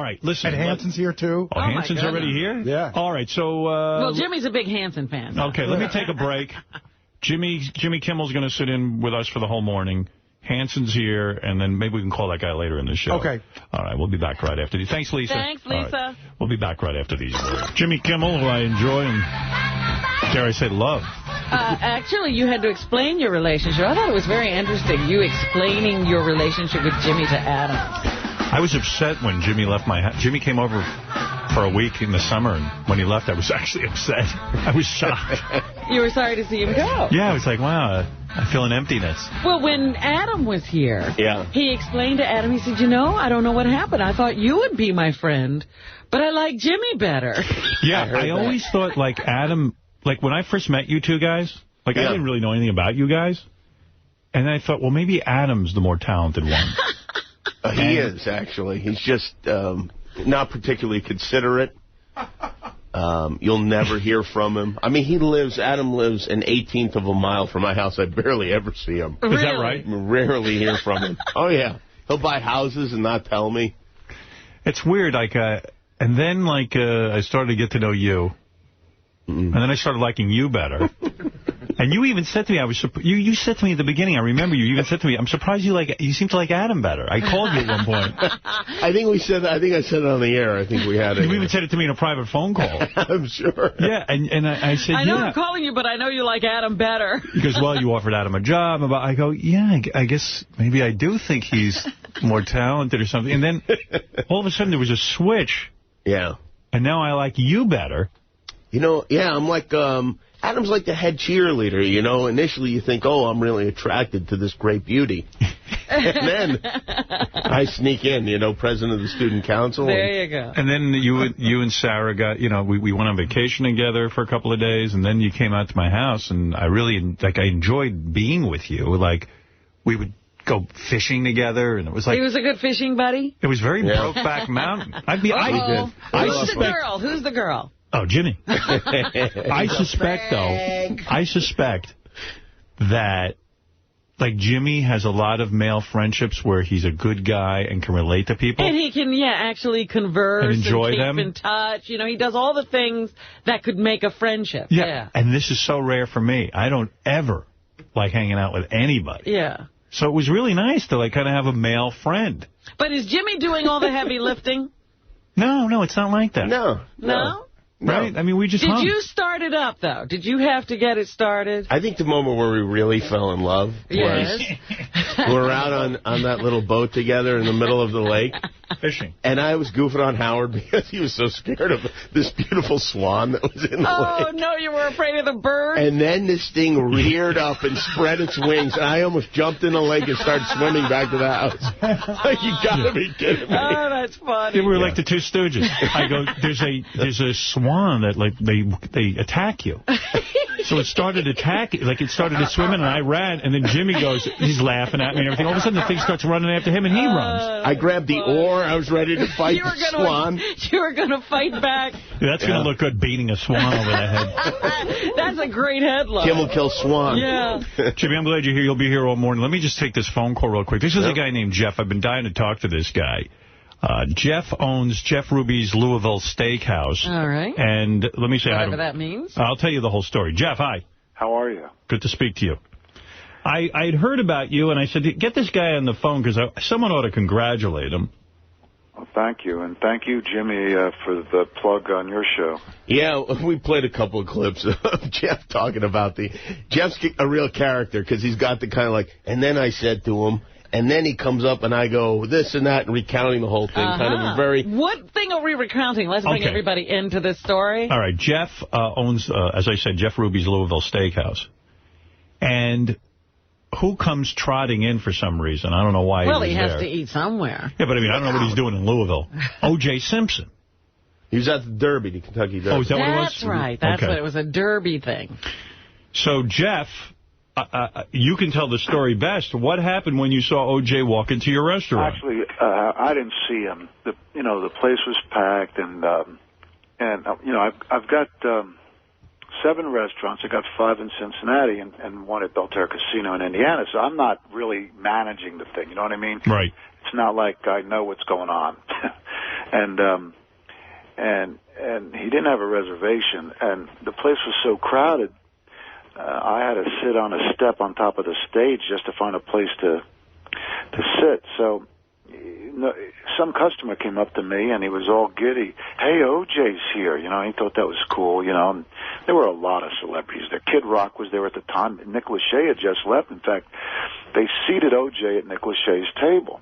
right, listen. And Hanson's here, too. Oh, Hanson's already here? Yeah. All right, so... well, Jimmy's a big Hanson fan. So. Okay, let me take a break. Jimmy Kimmel's going to sit in with us for the whole morning. Hanson's here, and then maybe we can call that guy later in the show. Okay. All right, we'll be back right after these. Thanks, Lisa. Thanks, Lisa. Right. We'll be back right after these words. Jimmy Kimmel, who I enjoy and, dare I say, love. Actually, you had to explain your relationship. I thought it was very interesting, you explaining your relationship with Jimmy to Adam. I was upset when Jimmy left my house. Jimmy came over for a week in the summer, and when he left, I was actually upset. I was shocked. You were sorry to see him go. Yeah, I was like, wow, I feel an emptiness. Well, when Adam was here, he explained to Adam, he said, you know, I don't know what happened. I thought you would be my friend, but I like Jimmy better. Yeah, I always thought, like, Adam, like, when I first met you two guys, like, I didn't really know anything about you guys. And I thought, well, maybe Adam's the more talented one. He is, actually. He's just not particularly considerate. You'll never hear from him. I mean, Adam lives an 18th of a mile from my house. I barely ever see him. Really? Is that right? Rarely hear from him. Oh, yeah. He'll buy houses and not tell me. It's weird, like, and then, like, I started to get to know you. And then I started liking you better. And you even said to me, you said to me at the beginning, I remember you even said to me, I'm surprised you seem to like Adam better. I called you at one point. I think I said it on the air. I think we had it. You even said it to me in a private phone call. I'm sure. Yeah, and I said, I know I'm calling you, but I know you like Adam better. He goes, well, you offered Adam a job. I go, yeah, I guess maybe I do think he's more talented or something. And then all of a sudden there was a switch. Yeah. And now I like you better. You know, yeah, I'm like, Adam's like the head cheerleader, you know. Initially you think, oh, I'm really attracted to this great beauty. And then I sneak in, you know, president of the student council. There you go. And then you and Sarah got, you know, we went on vacation together for a couple of days, and then you came out to my house, and I really, like, I enjoyed being with you. Like, we would go fishing together, and it was like... He was a good fishing buddy? It was very Brokeback Mountain. Who's the girl? Oh, Jimmy. I suspect that, like, Jimmy has a lot of male friendships where he's a good guy and can relate to people. And he can, actually converse and enjoy keep them. in touch. You know, he does all the things that could make a friendship. Yeah. And this is so rare for me. I don't ever like hanging out with anybody. Yeah. So it was really nice to, like, kind of have a male friend. But is Jimmy doing all the heavy lifting? No, it's not like that. No? Right? I mean, we just Did you start it up, though? Did you have to get it started? I think the moment where we really fell in love was we're out on that little boat together in the middle of the lake. Fishing. And I was goofing on Howard because he was so scared of this beautiful swan that was in the lake. Oh, no, you were afraid of the bird? And then this thing reared up and spread its wings, and I almost jumped in the lake and started swimming back to the house. Like, you gotta be kidding me. Oh, that's funny. Yeah, we were like the Two Stooges. I go, there's a swan that, like, they attack you. So it started attacking, like, it started to swim in, and I ran, and then Jimmy goes, he's laughing at me and everything. All of a sudden, the thing starts running after him, and he runs. I grabbed the oar. I was ready to fight the swan. You were going to fight back. Yeah, that's going to look good, beating a swan over the head. That's a great headline. Kimmel kills swan. Yeah. Jimmy, I'm glad you're here. You'll be here all morning. Let me just take this phone call real quick. This is a guy named Jeff. I've been dying to talk to this guy. Jeff owns Jeff Ruby's Louisville Steakhouse. All right. And let me say hi to him. Whatever that means. I'll tell you the whole story. Jeff, hi. How are you? Good to speak to you. I'd heard about you, and I said, get this guy on the phone, because someone ought to congratulate him. Well, thank you. And thank you, Jimmy, for the plug on your show. Yeah, we played a couple of clips of Jeff talking about Jeff's a real character, because he's got the kind of like, and then I said to him, and then he comes up and I go this and that and recounting the whole thing. Kind of a very... What thing are we recounting? Let's bring everybody into this story. All right. Jeff owns, as I said, Jeff Ruby's Louisville Steakhouse. And who comes trotting in for some reason? I don't know why he has to eat somewhere. Yeah, but I mean, I don't know what he's doing in Louisville. O.J. Simpson. He was at the Derby, the Kentucky Derby. Oh, is that what it was? That's right. That's what it was, a Derby thing. So, Jeff... you can tell the story best. What happened when you saw O.J. walk into your restaurant? Actually, I didn't see him. The place was packed, and I've got 7 restaurants. I got 5 in Cincinnati and 1 at Belterra Casino in Indiana. So I'm not really managing the thing. You know what I mean? Right. It's not like I know what's going on. and he didn't have a reservation, and the place was so crowded. I had to sit on a step on top of the stage just to find a place to sit. So some customer came up to me, and he was all giddy. Hey, OJ's here. You know, he thought that was cool, you know. And there were a lot of celebrities there. Kid Rock was there at the time. Nick Lachey had just left. In fact, they seated OJ at Nick Lachey's table.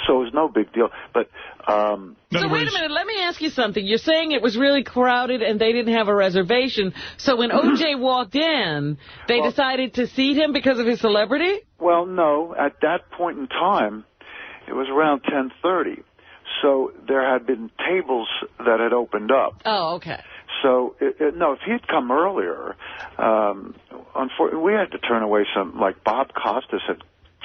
So it was no big deal. But so wait a minute, let me ask you something. You're saying it was really crowded and they didn't have a reservation. So when O.J. walked in, they decided to seat him because of his celebrity? Well, no. At that point in time, it was around 10:30. So there had been tables that had opened up. Oh, okay. So, no, if he'd come earlier, unfortunately, we had to turn away some, like Bob Costas had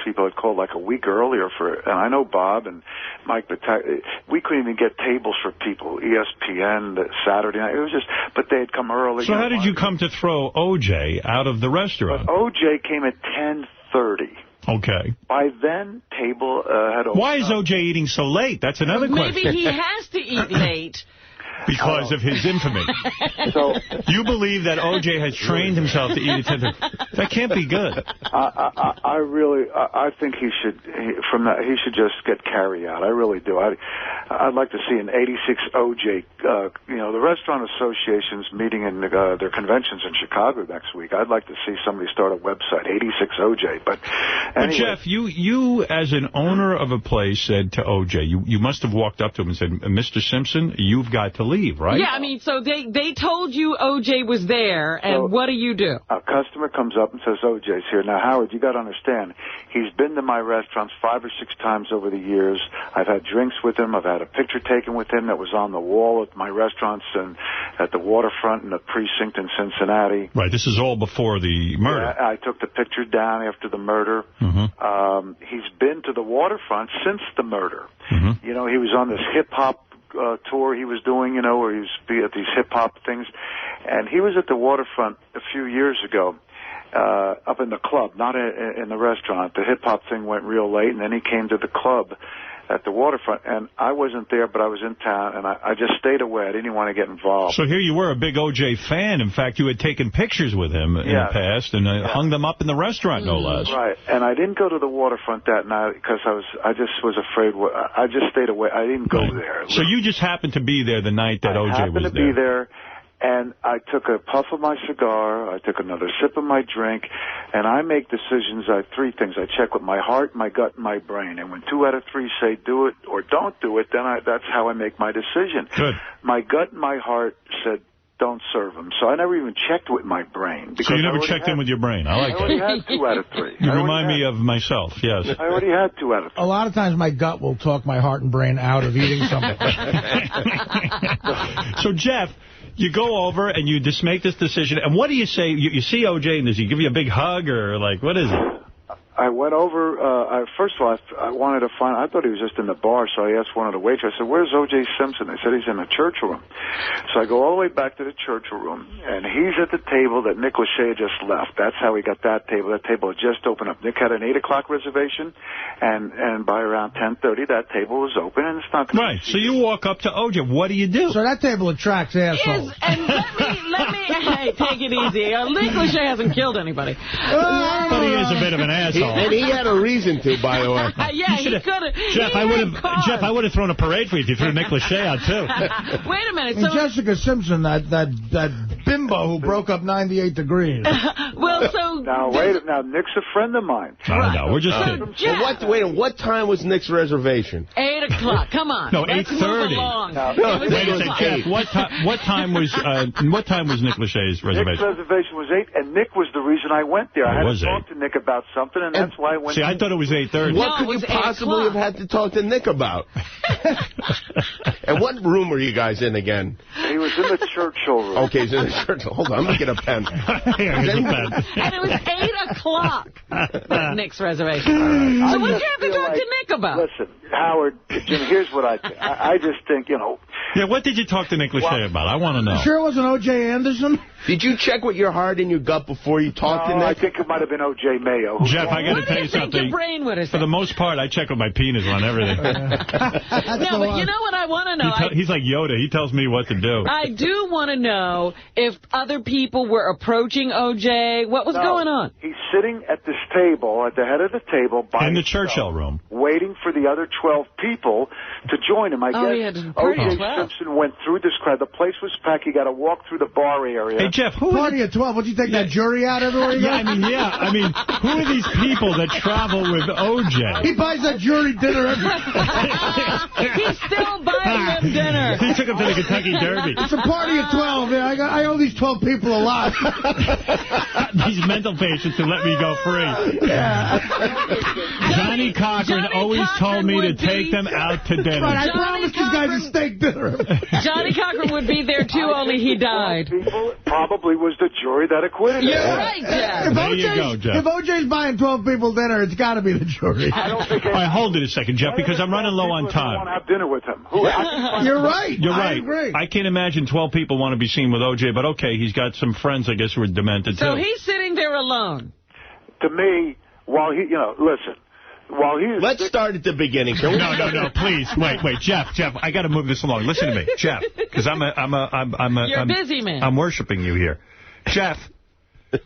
people had called like a week earlier and I know Bob and Mike Batak, we couldn't even get tables for people, ESPN, Saturday night, it was just, but they had come early. So how did you come to throw O.J. out of the restaurant? But O.J. came at 10:30. Okay. By then, table had opened. Why is O.J. eating so late? That's another question. Maybe he has to eat late. Because of his infamy. So you believe that O.J. has trained himself to eat at 10:30. That can't be good. I think he should just get carry out. I really do. I'd like to see an 86 O.J. The Restaurant Association's meeting in their conventions in Chicago next week. I'd like to see somebody start a website, 86 O.J. But anyway. Jeff, you as an owner of a place said to O.J., you must have walked up to him and said, Mr. Simpson, you've got to leave, right? Yeah, I mean, so they told you O.J. was there, and so what do? A customer comes up and says, O.J.'s here. Now, Howard, you got to understand, he's been to my restaurants 5 or 6 times over the years. I've had drinks with him. I've had a picture taken with him that was on the wall at my restaurants and at the waterfront in the precinct in Cincinnati. Right, this is all before the murder. Yeah, I took the picture down after the murder. He's been to the waterfront since the murder. You know, he was on this hip-hop tour he was doing, you know, where he was at these hip-hop things. And he was at the waterfront a few years ago, up in the club, not in the restaurant. The hip-hop thing went real late, and then he came to the club at the waterfront. And I wasn't there, but I was in town, and I just stayed away. I didn't want to get involved. So here you were, a big O.J. fan. In fact, you had taken pictures with him in the past and hung them up in the restaurant, no less. Right. And I didn't go to the waterfront that night because I just was afraid. I just stayed away. I didn't go there. So you just happened to be there the night that O.J. was there. I happened to be there. And I took a puff of my cigar, I took another sip of my drink, and I make decisions. I have 3 things. I check with my heart, my gut, and my brain. And when 2 out of 3 say do it or don't do it, then that's how I make my decision. Good. My gut and my heart said don't serve them. So I never even checked with my brain. So you never checked in with your brain. I like that. I already had 2 out of 3. You remind me of myself, yes. I already had 2 out of 3. A lot of times my gut will talk my heart and brain out of eating something. So, Jeff, you go over and you just make this decision. And what do you say? You see O.J. and does he give you a big hug or, like, what is it? I went over, first of all, I wanted to find, I thought he was just in the bar, so I asked one of the waitresses, I said, where's O.J. Simpson? They said he's in the Churchill room. So I go all the way back to the Churchill room, and he's at the table that Nick Lachey just left. That's how he got that table. That table had just opened up. Nick had an 8 o'clock reservation, and by around 10:30, that table was open, and it's not... Right, so you walk up to O.J. What do you do? So that table attracts assholes. And let me hey, take it easy. Nick Lachey hasn't killed anybody. But he is a bit of an asshole. And he had a reason to, by the way. Yeah, he could have. Jeff, I would have thrown a parade for you if you threw Nick Lachey out, too. Wait a minute. And Jessica Simpson, that bimbo who broke up 98 Degrees. Well, so... Now, now, Nick's a friend of mine. No, we're just kidding. Well, what time was Nick's reservation? 8 o'clock. Come on. No, 8:30. Wait a second, Jeff. What time was Nick Lachey's reservation? Nick's reservation was 8, and Nick was the reason I went there. I had to talk to Nick about something, and that's why I went. See, I thought it was 8:30. What could you possibly have had to talk to Nick about? And what room were you guys in again? He was in the Churchill room. Okay, he's in the Churchill. Hold on, let me get a pen. And it was 8 o'clock. Nick's reservation. So what do you have to talk to Nick about? Listen, Howard, Jim, here's what I think. I just think, Yeah, what did you talk to Nick Lachey about? I want to know. Sure it wasn't O.J. Anderson? Did you check with your heart and your gut before you talked to Nick? I think it might have been O.J. Mayo. Jeff, I got to tell you something. Your brain would have said? For the most part, I check with my penis on everything. No, but you know what I want to know? He's like Yoda. He tells me what to do. I do want to know if other people were approaching O.J. What was going on? He's sitting at this table, at the head of the table, by in the himself, Churchill room, waiting for the other 12 people to join him. I guess O.J. Simpson went through this crowd. The place was packed. He got to walk through the bar area. Hey, Jeff, who Party at 12. Would you take that jury out everywhere you go? I mean, who are these people that travel with O.J.? He buys that jury dinner every He's still buying them dinner. He took him to the Kentucky Derby. It's a party at 12. Yeah, I owe these 12 people a lot. These mental patients who let me go free. Yeah. Johnny Cochran always told me to take them out to dinner. Right, I promised these guys a steak dinner. Johnny Cochran would be there, too, only he died. People probably was the jury that acquitted him. You're right, Jeff. There you go, Jeff. If O.J.'s buying 12 people dinner, it's got to be the jury. I don't think... All right, hold it a second, Jeff, because I'm running low on time. I want to have dinner with him. You're right. You're right. I agree. I can't imagine 12 people want to be seen with O.J., but okay, he's got some friends, I guess, who are demented, too. So he's sitting there alone. To me, while he, listen, while he is... Let's start at the beginning. No, please. Wait, Jeff, I got to move this along. Listen to me, Jeff, because I'm You're a busy man. I'm worshiping you here. Jeff,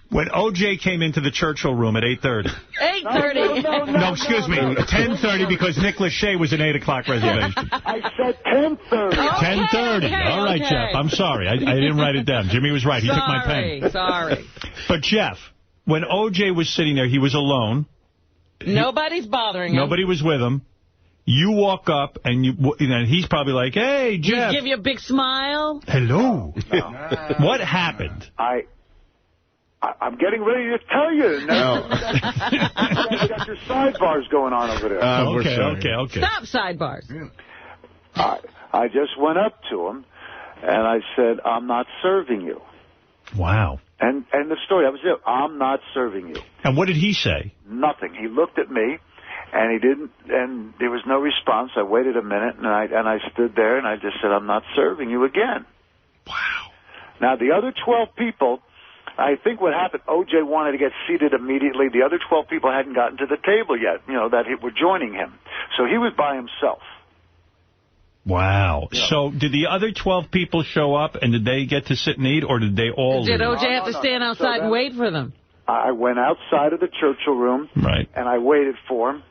when O.J. came into the Churchill room at 8:30. 8:30. No, excuse me, 10:30 because Nick Lachey was an 8 o'clock reservation. I said 10:30. 10:30. All right, Jeff. I'm sorry. I didn't write it down. Jimmy was right. He took my pen. Sorry. But, Jeff, when O.J. was sitting there, he was alone. Nobody's bothering him. Nobody was with him. You walk up, and he's probably like, hey, Jeff. He give you a big smile. Hello. What happened? I'm getting ready to tell you. Now. You got your sidebars going on over there. Okay. Stop sidebars. I just went up to him, and I said, I'm not serving you. Wow. And the story, that was it. I'm not serving you. And what did he say? Nothing. He looked at me, and he didn't, and there was no response. I waited a minute, and I stood there, and I just said, I'm not serving you again. Wow. Now, the other 12 people, I think what happened, O.J. wanted to get seated immediately. The other 12 people hadn't gotten to the table yet, that were joining him. So he was by himself. Wow. Yeah. So did the other 12 people show up, and did they get to sit and eat, or did they all leave? Did O.J. have to stand outside and wait for them? I went outside of the Churchill room, right, and I waited for him.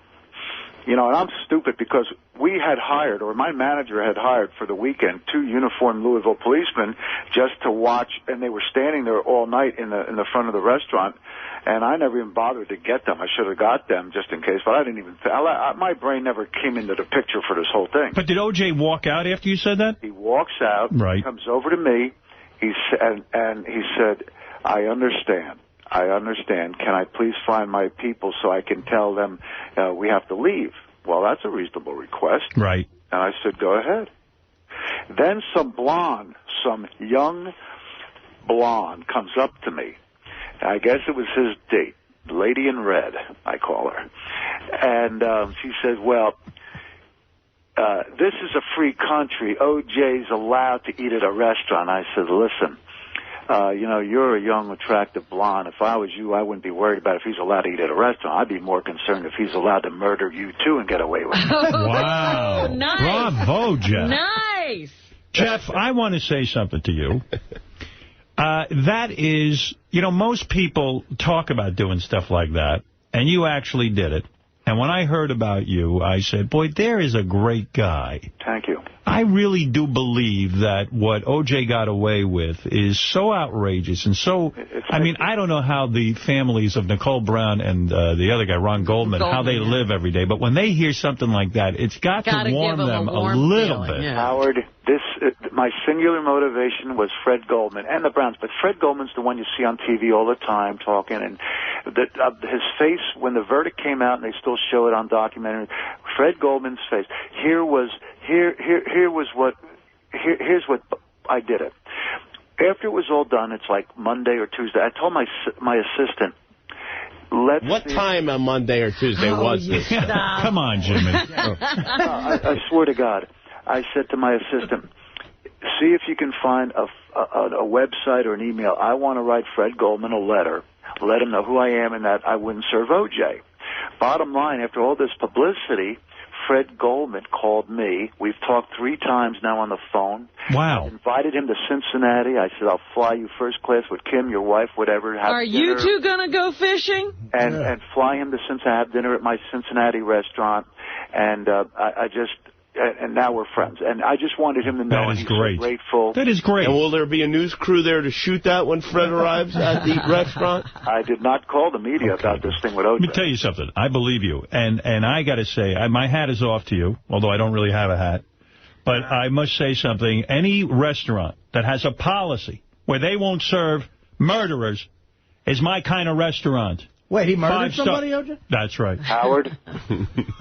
And I'm stupid because we had hired, or my manager had hired for the weekend, 2 uniformed Louisville policemen just to watch, and they were standing there all night in the front of the restaurant, and I never even bothered to get them. I should have got them just in case, but I didn't even... my brain never came into the picture for this whole thing. But did O.J. walk out after you said that? He walks out, right, comes over to me, and he said, I understand. Can I please find my people so I can tell them we have to leave? Well, that's a reasonable request. Right. And I said, go ahead. Then some young blonde comes up to me. I guess it was his date, Lady in Red, I call her. And she says, well, this is a free country. O.J.'s allowed to eat at a restaurant. I said, listen. You're a young, attractive blonde. If I was you, I wouldn't be worried about if he's allowed to eat at a restaurant. I'd be more concerned if he's allowed to murder you, too, and get away with it. Wow. Nice. Bravo, Jeff. Nice. Jeff, I want to say something to you. That is, most people talk about doing stuff like that, and you actually did it. And when I heard about you, I said, boy, there is a great guy. Thank you. I really do believe that what O.J. got away with is so outrageous and so... I don't know how the families of Nicole Brown and the other guy, Ron Goldman, how they live every day. But when they hear something like that, it's got to warm them a little bit. Yeah. Howard, my singular motivation was Fred Goldman and the Browns. But Fred Goldman's the one you see on TV all the time talking. And his face, when the verdict came out, and they still show it on documentary, Fred Goldman's face. Here's what I did it. After it was all done, it's like Monday or Tuesday. I told my assistant, What time on Monday or Tuesday was this? Come on, Jimmy. I swear to God. I said to my assistant, see if you can find a website or an email. I want to write Fred Goldman a letter, let him know who I am and that I wouldn't serve O.J. Bottom line, after all this publicity, Fred Goldman called me. We've talked 3 times now on the phone. Wow. I invited him to Cincinnati. I said, I'll fly you first class with Kim, your wife, whatever. Are you two going to go fishing? And fly him to Cincinnati, have dinner at my Cincinnati restaurant. And and now we're friends. And I just wanted him to know. That is great. So grateful. That is great. And will there be a news crew there to shoot that when Fred arrives at the restaurant? I did not call the media about this thing with O.J. Let me tell you something. I believe you. And I got to say, my hat is off to you, although I don't really have a hat. But I must say something. Any restaurant that has a policy where they won't serve murderers is my kind of restaurant. Wait, he murdered somebody, OJ? That's right. Howard,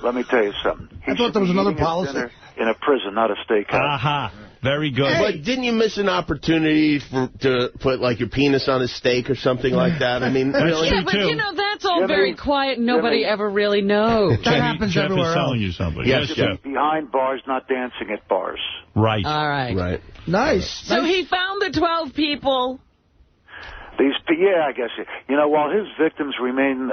let me tell you something. I thought there was another policy. In a prison, not a steakhouse. Aha. Very good. Hey. But didn't you miss an opportunity to put, like, your penis on a steak or something like that? I mean, really? Yeah, but, you know, that's all very quiet. Nobody ever really knows. That happens Jeff everywhere is telling else. you something. Yes, Jeff. Behind bars, not dancing at bars. Right. All right. Right. Nice. So he found the 12 people. I guess while his victims remains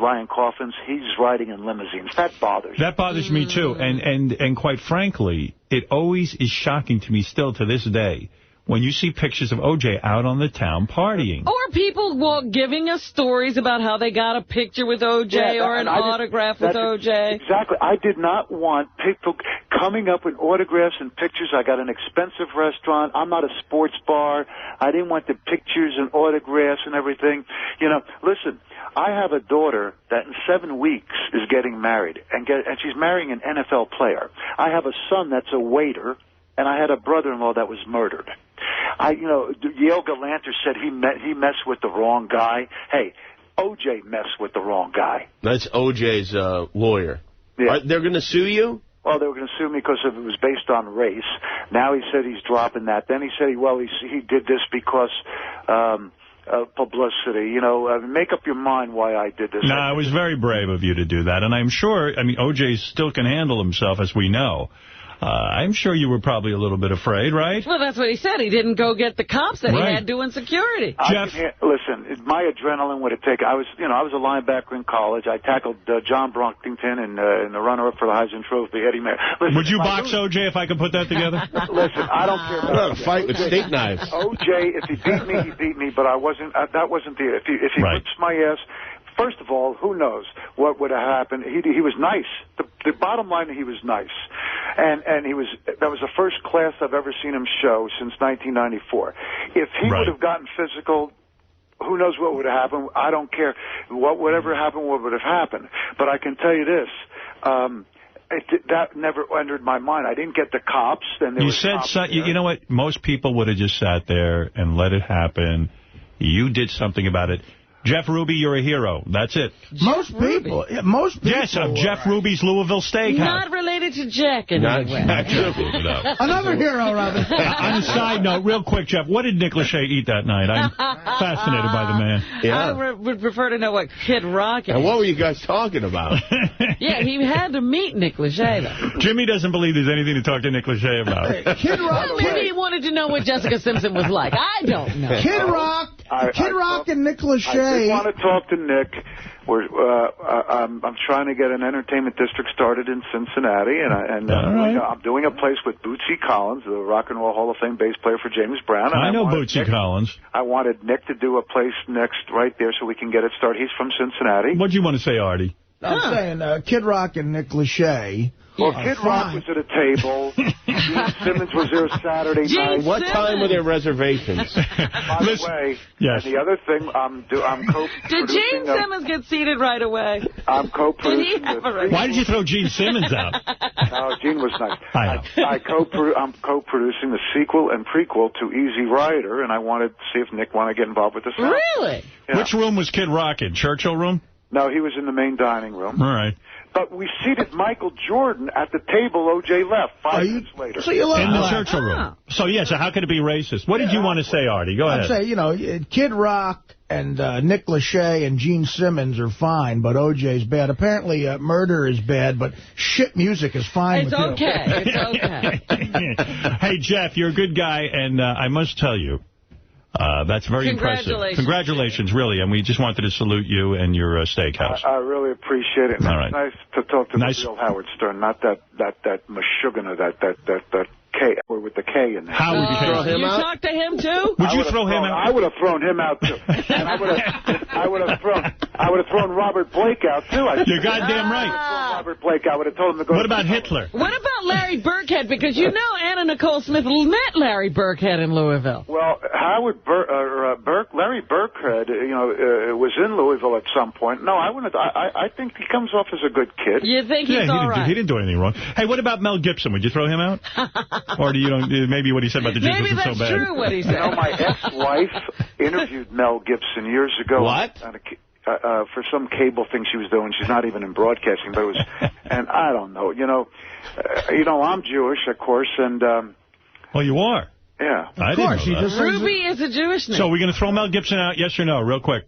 lie in coffins, he's riding in limousines. That bothers. That bothers me too, and quite frankly, it always is shocking to me still to this day when you see pictures of O.J. out on the town partying. Or people giving us stories about how they got a picture with O.J. or an autograph with O.J. Exactly. I did not want people coming up with autographs and pictures. I got an expensive restaurant. I'm not a sports bar. I didn't want the pictures and autographs and everything. Listen, I have a daughter that in 7 weeks is getting married, and she's marrying an NFL player. I have a son that's a waiter, and I had a brother-in-law that was murdered. Yale Galanter said he messed with the wrong guy. Hey, O.J. messed with the wrong guy. That's O.J.'s lawyer. Yeah. They're going to sue you? Well, they were going to sue me because it was based on race. Now he said he's dropping that. Then he said he did this because publicity. Make up your mind why I did this. No, it was very brave of you to do that. And I'm sure, O.J. still can handle himself, as we know. I'm sure you were probably a little bit afraid, right? Well, that's what he said. He didn't go get the cops that he had doing security. Jeff, listen, my adrenaline would have taken. I was a linebacker in college. I tackled John Brockington in the runner-up for the Heisman Trophy, Eddie Mayer. Listen, would you box O.J. if I could put that together? Listen, I don't care about a fight with steak knives. O.J., if he beat me, he beat me. But I wasn't. That wasn't the. If he whips my ass. First of all, who knows what would have happened? He was nice. The bottom line, he was nice, and that was the first class I've ever seen him show since 1994. If he would have gotten physical, who knows what would have happened? I don't care. Whatever happened, what would have happened? But I can tell you this. That never entered my mind. I didn't get the cops. And you said you know what? Most people would have just sat there and let it happen. You did something about it. Jeff Ruby, you're a hero. That's it. Most people. Yes, Jeff Ruby's Louisville Steakhouse. Not related to Jack in any way. No. Another hero, Robin. On a side note, real quick, Jeff, what did Nick Lachey eat that night? I'm fascinated by the man. Yeah. I would prefer to know what Kid Rock ate. And what were you guys talking about? Yeah, he had to meet Nick Lachey, though. Jimmy doesn't believe there's anything to talk to Nick Lachey about. Kid Rock. Well, maybe he wanted to know what Jessica Simpson was like. I don't know. Kid Rock and Nick Lachey. I want to talk to Nick. I'm trying to get an entertainment district started in Cincinnati, and I'm doing a place with Bootsy Collins, the Rock and Roll Hall of Fame bass player for James Brown. And I know Bootsy Collins. I wanted Nick to do a place next right there so we can get it started. He's from Cincinnati. What do you want to say, Artie? I'm saying Kid Rock and Nick Lachey. Well, Kid Rock was at a table. Gene Simmons was there Saturday night. What time were their reservations? By the way, yes. And the other thing, I'm co-producing. Did Gene Simmons get seated right away? I'm co-producing. Why did you throw Gene Simmons out? No, Gene was nice. I know. I'm co-producing the sequel and prequel to Easy Rider, and I wanted to see if Nick wanted to get involved with this. Really? Yeah. Which room was Kid Rock in? Churchill room? No, he was in the main dining room. All right. But we seated Michael Jordan at the table O.J. left 5 minutes later. So you love in the Churchill room. So, so how could it be racist? What did you want to say, Artie? Go ahead. I'd say, Kid Rock and Nick Lachey and Gene Simmons are fine, but O.J.'s bad. Apparently, murder is bad, but shit music is fine It's okay. It's okay. Hey, Jeff, you're a good guy, and I must tell you, that's very impressive. Congratulations, really. And we just wanted to salute you and your steakhouse. I really appreciate it. All right. Nice to talk to the real Howard Stern, not that Meshuggah, that K, or with the K in there. How would you throw him out? You talked to him, too? Would you throw him out? I would have thrown him out, too. And I would have thrown Robert Blake out, too. You're goddamn right. Robert Blake, I would have told him to go. What about Hitler? What about Larry Burkhead? Because you know Anna Nicole Smith met Larry Burkhead in Louisville. Well, Larry Burkhead, was in Louisville at some point. No, I wouldn't. I think he comes off as a good kid. You think he's all right? He didn't do anything wrong. Hey, what about Mel Gibson? Would you throw him out? Or do you don't? Maybe what he said about the Jews wasn't so bad. Maybe that's true what he said. My ex-wife interviewed Mel Gibson years ago. What? For some cable thing she was doing. She's not even in broadcasting, but it was, and I don't know. I'm Jewish, of course, and. Well, you are. Yeah. I didn't know that. Ruby is a Jewish name. So we're going to throw Mel Gibson out, yes or no, real quick?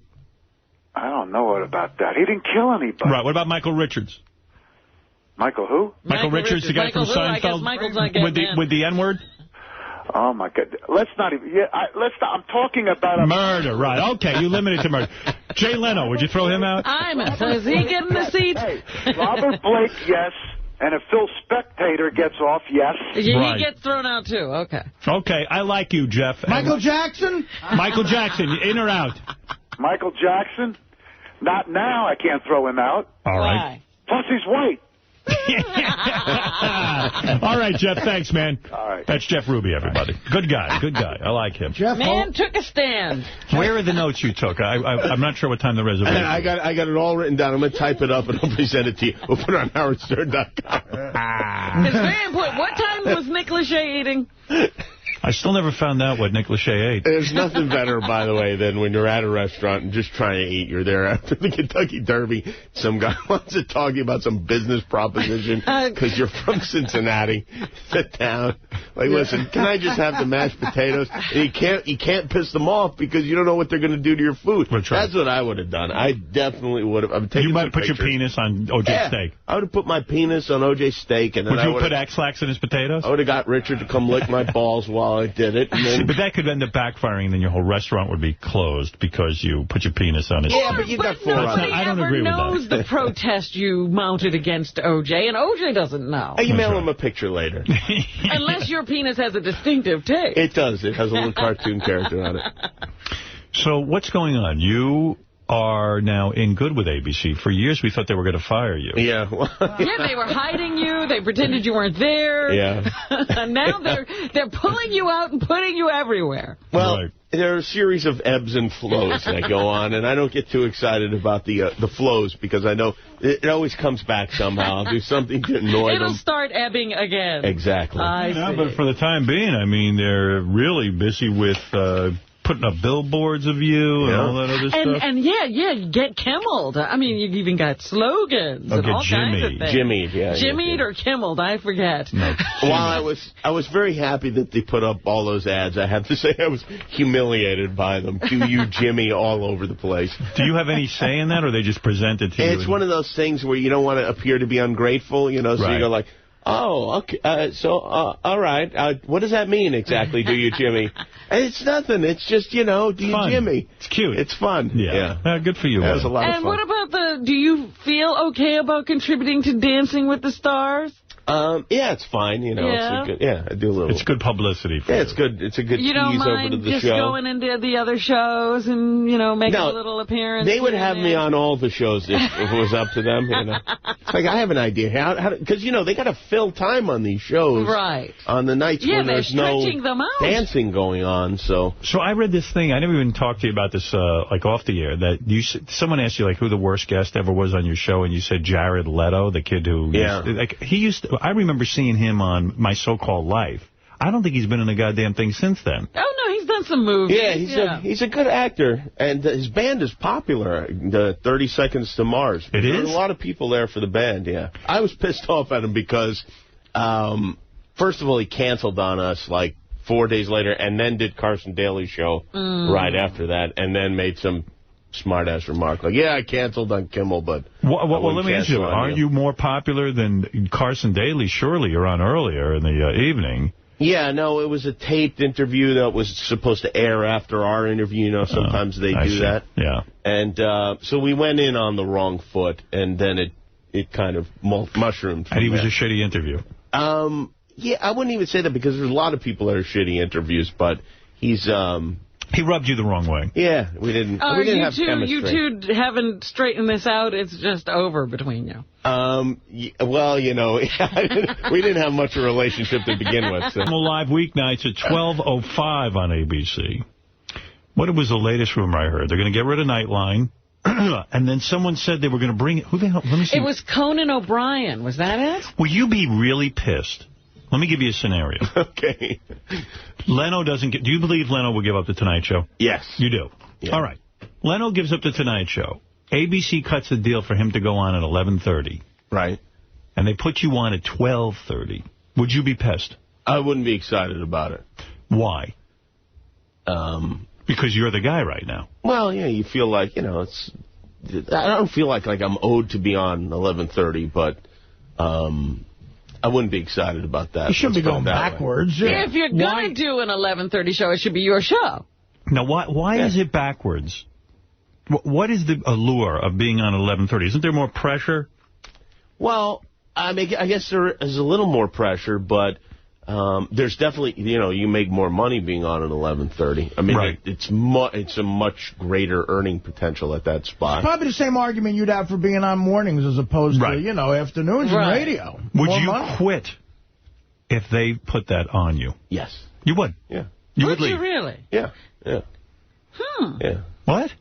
I don't know about that. He didn't kill anybody. Right. What about Michael Richards? Michael who? Michael Richards, the guy from Seinfeld. I guess Michael's not getting with the N-word? Oh, my God. Let's not even... Yeah, let's not... I'm talking about... Murder, right. Okay, you limit it to murder. Jay Leno, would you throw him out? Is he getting the seat? Hey, Robert Blake, yes. And if Phil Spectator gets off, yes. Yeah, he gets thrown out, too. Okay. Okay, I like you, Jeff. Michael Jackson? Michael Jackson, in or out? Michael Jackson? Not now. I can't throw him out. All right. Plus, he's white. All right, Jeff, thanks, man. All right. That's Jeff Ruby, everybody. Good guy, good guy. I like him. Jeff took a stand. Where are the notes you took? I'm not sure what time the reservation is. I got it all written down. I'm going to type it up and I'll present it to you. We'll put it on howardstern.com. It's very important. What time was Nick Lachey eating? I still never found out what Nick Lachey ate. There's nothing better, by the way, than when you're at a restaurant and just trying to eat. You're there after the Kentucky Derby. Some guy wants to talk to you about some business proposition because you're from Cincinnati. Sit down. Like, listen, can I just have the mashed potatoes? And you can't piss them off because you don't know what they're going to do to your food. That's what I would have done. I definitely would have. You might put your penis on O.J.'s steak. I would have put my penis on O.J.'s steak. And then would you put X-Lax in his potatoes? I would have got Richard to come lick my balls while I did it. And then... But that could end up backfiring, and then your whole restaurant would be closed because you put your penis on his steak. Yeah, but you got four nobody I don't agree with that. knows the protest you mounted against O.J., and O.J. doesn't know. I email him a picture later. Unless your penis has a distinctive taste. It does. It has a little cartoon character on it. So what's going on? You are now in good with ABC. For years, we thought they were going to fire you. Yeah. Yeah, they were hiding you. They pretended you weren't there. Yeah. And now they're pulling you out and putting you everywhere. Well, there are a series of ebbs and flows that go on, and I don't get too excited about the flows because I know it always comes back somehow. I'll do something to annoy them. It'll start ebbing again. Exactly. I see. But for the time being, I mean, they're really busy with... putting up billboards of you and all that other stuff. And get Kimmeled. I mean, you've even got slogans and all kinds of things. Jimmied, Jimmied or Kimmeled, I forget. No. Well, I was very happy that they put up all those ads. I have to say I was humiliated by them. Do you Jimmy all over the place. Do you have any say in that, or they just present it to you? It's one of those things where you don't want to appear to be ungrateful, so you go like, oh, okay, all right. What does that mean exactly, do you, Jimmy? And it's nothing. It's just, do you, Jimmy? It's cute. It's fun. Yeah. Good for you. That was a lot of fun. And what about do you feel okay about contributing to Dancing with the Stars? Yeah, it's fine. I do a little. It's good publicity for you. It's good. It's a good tease over to the show. You don't mind just going into the other shows and, making a little appearance? They would have me on all the shows if it was up to them. It's like, I have an idea. Because, they got to fill time on these shows. Right. On the nights when there's no dancing going on. So I read this thing. I never even talked to you about this, off the air, that someone asked you, who the worst guest ever was on your show, and you said Jared Leto, the kid who... Yeah. I remember seeing him on My So-Called Life. I don't think he's been in a goddamn thing since then. Oh, no, he's done some movies. Yeah, he's a good actor. And his band is popular, the 30 Seconds to Mars. It is? There are a lot of people there for the band, yeah. I was pissed off at him because, first of all, he canceled on us, 4 days later, and then did Carson Daly's show right after that, and then made some... smart-ass remark. I canceled on Kimmel, but... Well, let me ask you, aren't you more popular than Carson Daly? Surely you're on earlier in the evening. Yeah, no, it was a taped interview that was supposed to air after our interview. You know, sometimes they do that. Yeah. And so we went in on the wrong foot, and then it kind of mushroomed. And he was a shitty interview. Yeah, I wouldn't even say that because there's a lot of people that are shitty interviews, but he's... He rubbed you the wrong way. Yeah, we didn't have chemistry. You two haven't straightened this out? It's just over between you? Well, you know, we didn't have much of a relationship to begin with. So. Live weeknights at 12:05 on ABC. What was the latest rumor I heard? They're going to get rid of Nightline. And then someone said they were going to bring... Who the hell? Let me see. It was Conan O'Brien. Was that it? Will you be really pissed? Let me give you a scenario. Okay. Leno doesn't get... Do you believe Leno will give up the Tonight Show? Yes. You do? Yeah. All right. Leno gives up the Tonight Show. ABC cuts the deal for him to go on at 11:30. Right. And they put you on at 12:30. Would you be pissed? I wouldn't be excited about it. Why? Because you're the guy right now. Well, yeah, you feel like, you know, it's... I don't feel like I'm owed to be on 11:30, but... I wouldn't be excited about that. You shouldn't be going backwards. Yeah. If you're going to do an 11:30 show, it should be your show. Now, why is it backwards? What is the allure of being on 11:30? Isn't there more pressure? Well, I mean, I guess there is a little more pressure, but there's definitely, you know, you make more money being on at 11:30. I mean, right. It's a much greater earning potential at that spot. It's probably the same argument you'd have for being on mornings as opposed to, you know, afternoons and radio. Would you quit if they put that on you? Yes. You would? Yeah. Would you really? Yeah. Yeah. Yeah. What?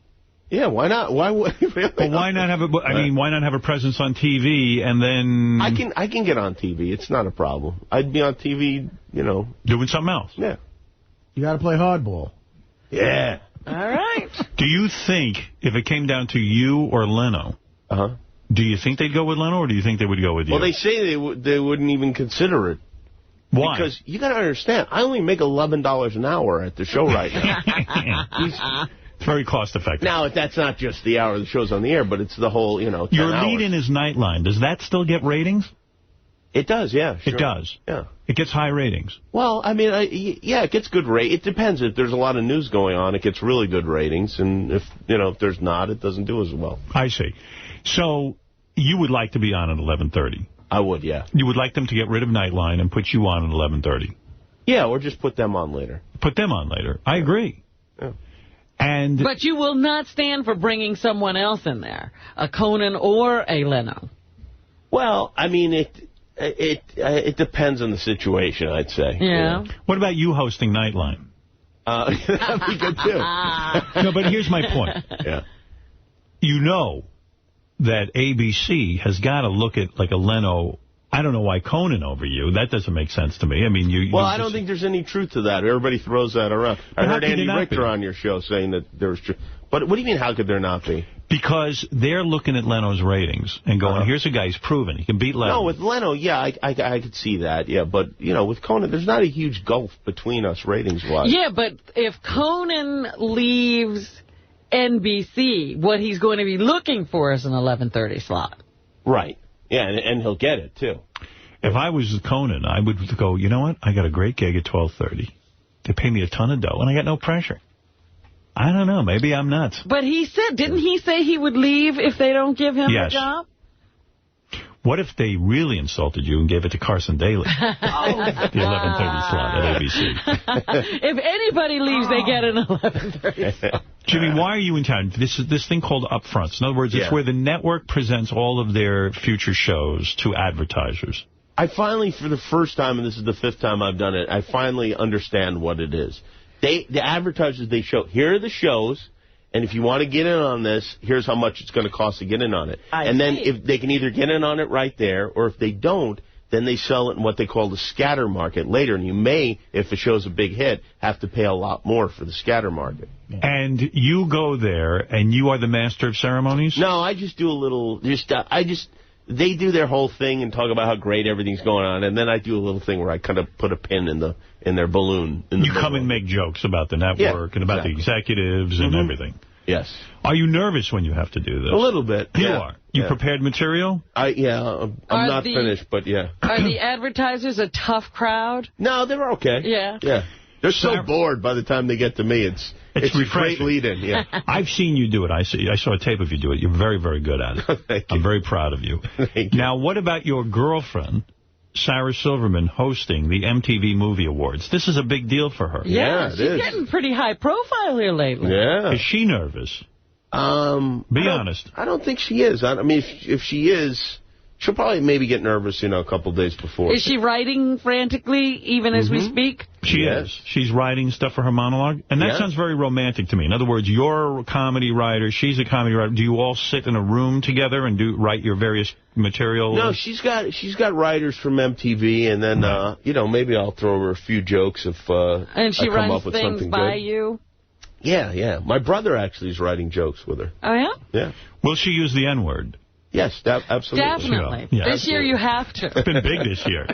Yeah, why not? Why would really? But why not have why not have a presence on TV and then... I can get on TV. It's not a problem. I'd be on TV, you know. Doing something else. Yeah. You got to play hardball. Yeah. All right. Do you think, if it came down to you or Leno, do you think they'd go with Leno or do you think they would go with you? Well, they say they wouldn't even consider it. Why? Because you got to understand, I only make $11 an hour at the show right now. It's very cost-effective. Now, that's not just the hour the show's on the air, but it's the whole, you know, 10 Your hours. lead-in is Nightline. Does that still get ratings? It does, yeah. Sure. It does? Yeah. It gets high ratings? Well, I mean, yeah, it gets good ratings. It depends. If there's a lot of news going on, it gets really good ratings. And if there's not, it doesn't do as well. I see. So you would like to be on at 11:30? I would, yeah. You would like them to get rid of Nightline and put you on at 11:30? Yeah, or just put them on later. Put them on later. I agree. Yeah. But you will not stand for bringing someone else in there, a Conan or a Leno. Well, I mean, it depends on the situation, I'd say. Yeah. What about you hosting Nightline? That'd be good, too. No, but here's my point. Yeah. You know that ABC has got to look at, like, a Leno... I don't know why Conan over you. That doesn't make sense to me. I mean, Well, I don't think there's any truth to that. Everybody throws that around. I heard Andy Richter on your show saying that there was truth. But what do you mean, how could there not be? Because they're looking at Leno's ratings and going, here's a guy who's proven. He can beat Leno. No, with Leno, yeah, I could see that, yeah. But, you know, with Conan, there's not a huge gulf between us ratings-wise. Yeah, but if Conan leaves NBC, what he's going to be looking for is an 11:30 slot. Right. Yeah, and he'll get it, too. If I was Conan, I would go, you know what? I got a great gig at 12:30. They pay me a ton of dough, and I got no pressure. I don't know. Maybe I'm nuts. But didn't he say he would leave if they don't give him the job? What if they really insulted you and gave it to Carson Daly? The 11:30 slot at ABC. If anybody leaves, they get an 11:30 slot. Jimmy, why are you in town? This thing called Upfronts. In other words, it's where the network presents all of their future shows to advertisers. I finally, for the first time, and this is the 5th time I've done it, I finally understand what it is. The advertisers, they show, here are the shows, and if you want to get in on this, here's how much it's going to cost to get in on it. Then if they can either get in on it right there, or if they don't, then they sell it in what they call the scatter market later. And you may, if the show's a big hit, have to pay a lot more for the scatter market. And you go there, and you are the master of ceremonies? No, I just do a little, they do their whole thing and talk about how great everything's going on, and then I do a little thing where I kind of put a pin in their balloon. You come and make jokes about the network and about the executives and everything. Yes. Are you nervous when you have to do this? A little bit. You are. You prepared material? I'm not finished, but yeah. Are the advertisers a tough crowd? No, they're okay. Yeah. Yeah. They're so bored by the time they get to me. It's a great lead-in, yeah. I've seen you do it. I saw a tape of you do it. You're very, very good at it. Thank you. I'm very proud of you. Thank you. Now, what about your girlfriend, Sarah Silverman, hosting the MTV Movie Awards? This is a big deal for her. Yeah, she's getting pretty high profile here lately. Yeah. Is she nervous? Be honest. I don't think she is. I mean, if she is, she'll probably maybe get nervous, a couple days before. Is she writing frantically even as we speak? She is. She's writing stuff for her monologue. And that sounds very romantic to me. In other words, you're a comedy writer, she's a comedy writer. Do you all sit in a room together and write your various material? No, she's got writers from MTV, and then, maybe I'll throw her a few jokes if and she I come up with runs something things by good. you? Yeah. My brother actually is writing jokes with her. Oh, yeah? Yeah. Will she use the N-word? Yes, absolutely. Definitely. Yeah. This year you have to. It's been big this year.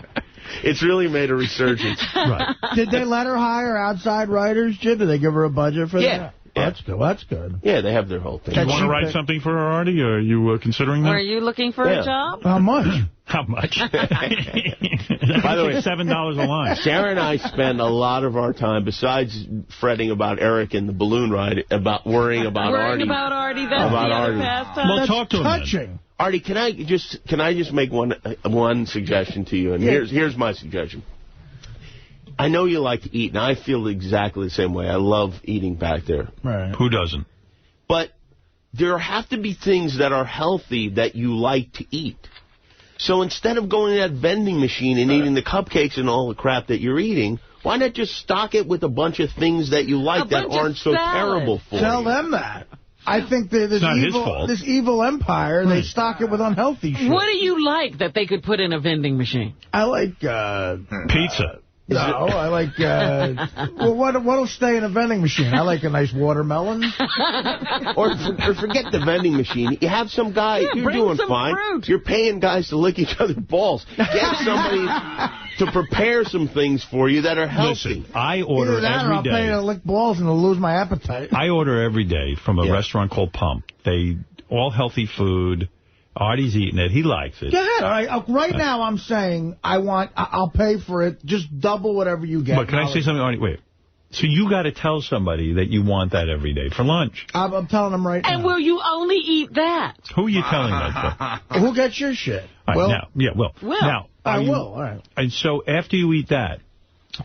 It's really made a resurgence. Right. Did they let her hire outside writers, Jim? Did they give her a budget for that? Yeah. That's good. That's good. Yeah, they have their whole thing. Do you want to write something for her, Artie? Or are you considering that? Are you looking for a job? How much? How much? By the way, $7 a line. Sarah and I spend a lot of our time, besides fretting about Eric and the balloon ride, about worrying about Artie. Worrying about Artie. That's about the other Artie. pastime. Well, talk to him touching. then. Artie, can I just make one suggestion to you? And here's my suggestion. I know you like to eat, and I feel exactly the same way. I love eating back there. Right. Who doesn't? But there have to be things that are healthy that you like to eat. So instead of going to that vending machine and eating the cupcakes and all the crap that you're eating, why not just stock it with a bunch of things that you like that aren't so terrible for you? Tell them that. I think that this evil empire, they stock it with unhealthy shit. What do you like that they could put in a vending machine? I like... pizza. No, I like... well, what'll stay in a vending machine? I like a nice watermelon. or forget the vending machine. You have some guy, you're doing fine. Fruit. You're paying guys to lick each other's balls. Get somebody to prepare some things for you that are healthy. Listen, I order every day. I'll pay to lick balls and I'll lose my appetite. I order every day from a restaurant called Pump. They all healthy food. Artie's eating it. He likes it. Go ahead. All right. Right now, I'm saying I'll pay for it. Just double whatever you get. But can I say something, Artie? Wait. So you got to tell somebody that you want that every day for lunch. I'm telling them right now. And will you only eat that? Who are you telling that to? Who gets your shit? All right, Will. Now, I will. All right. And so after you eat that,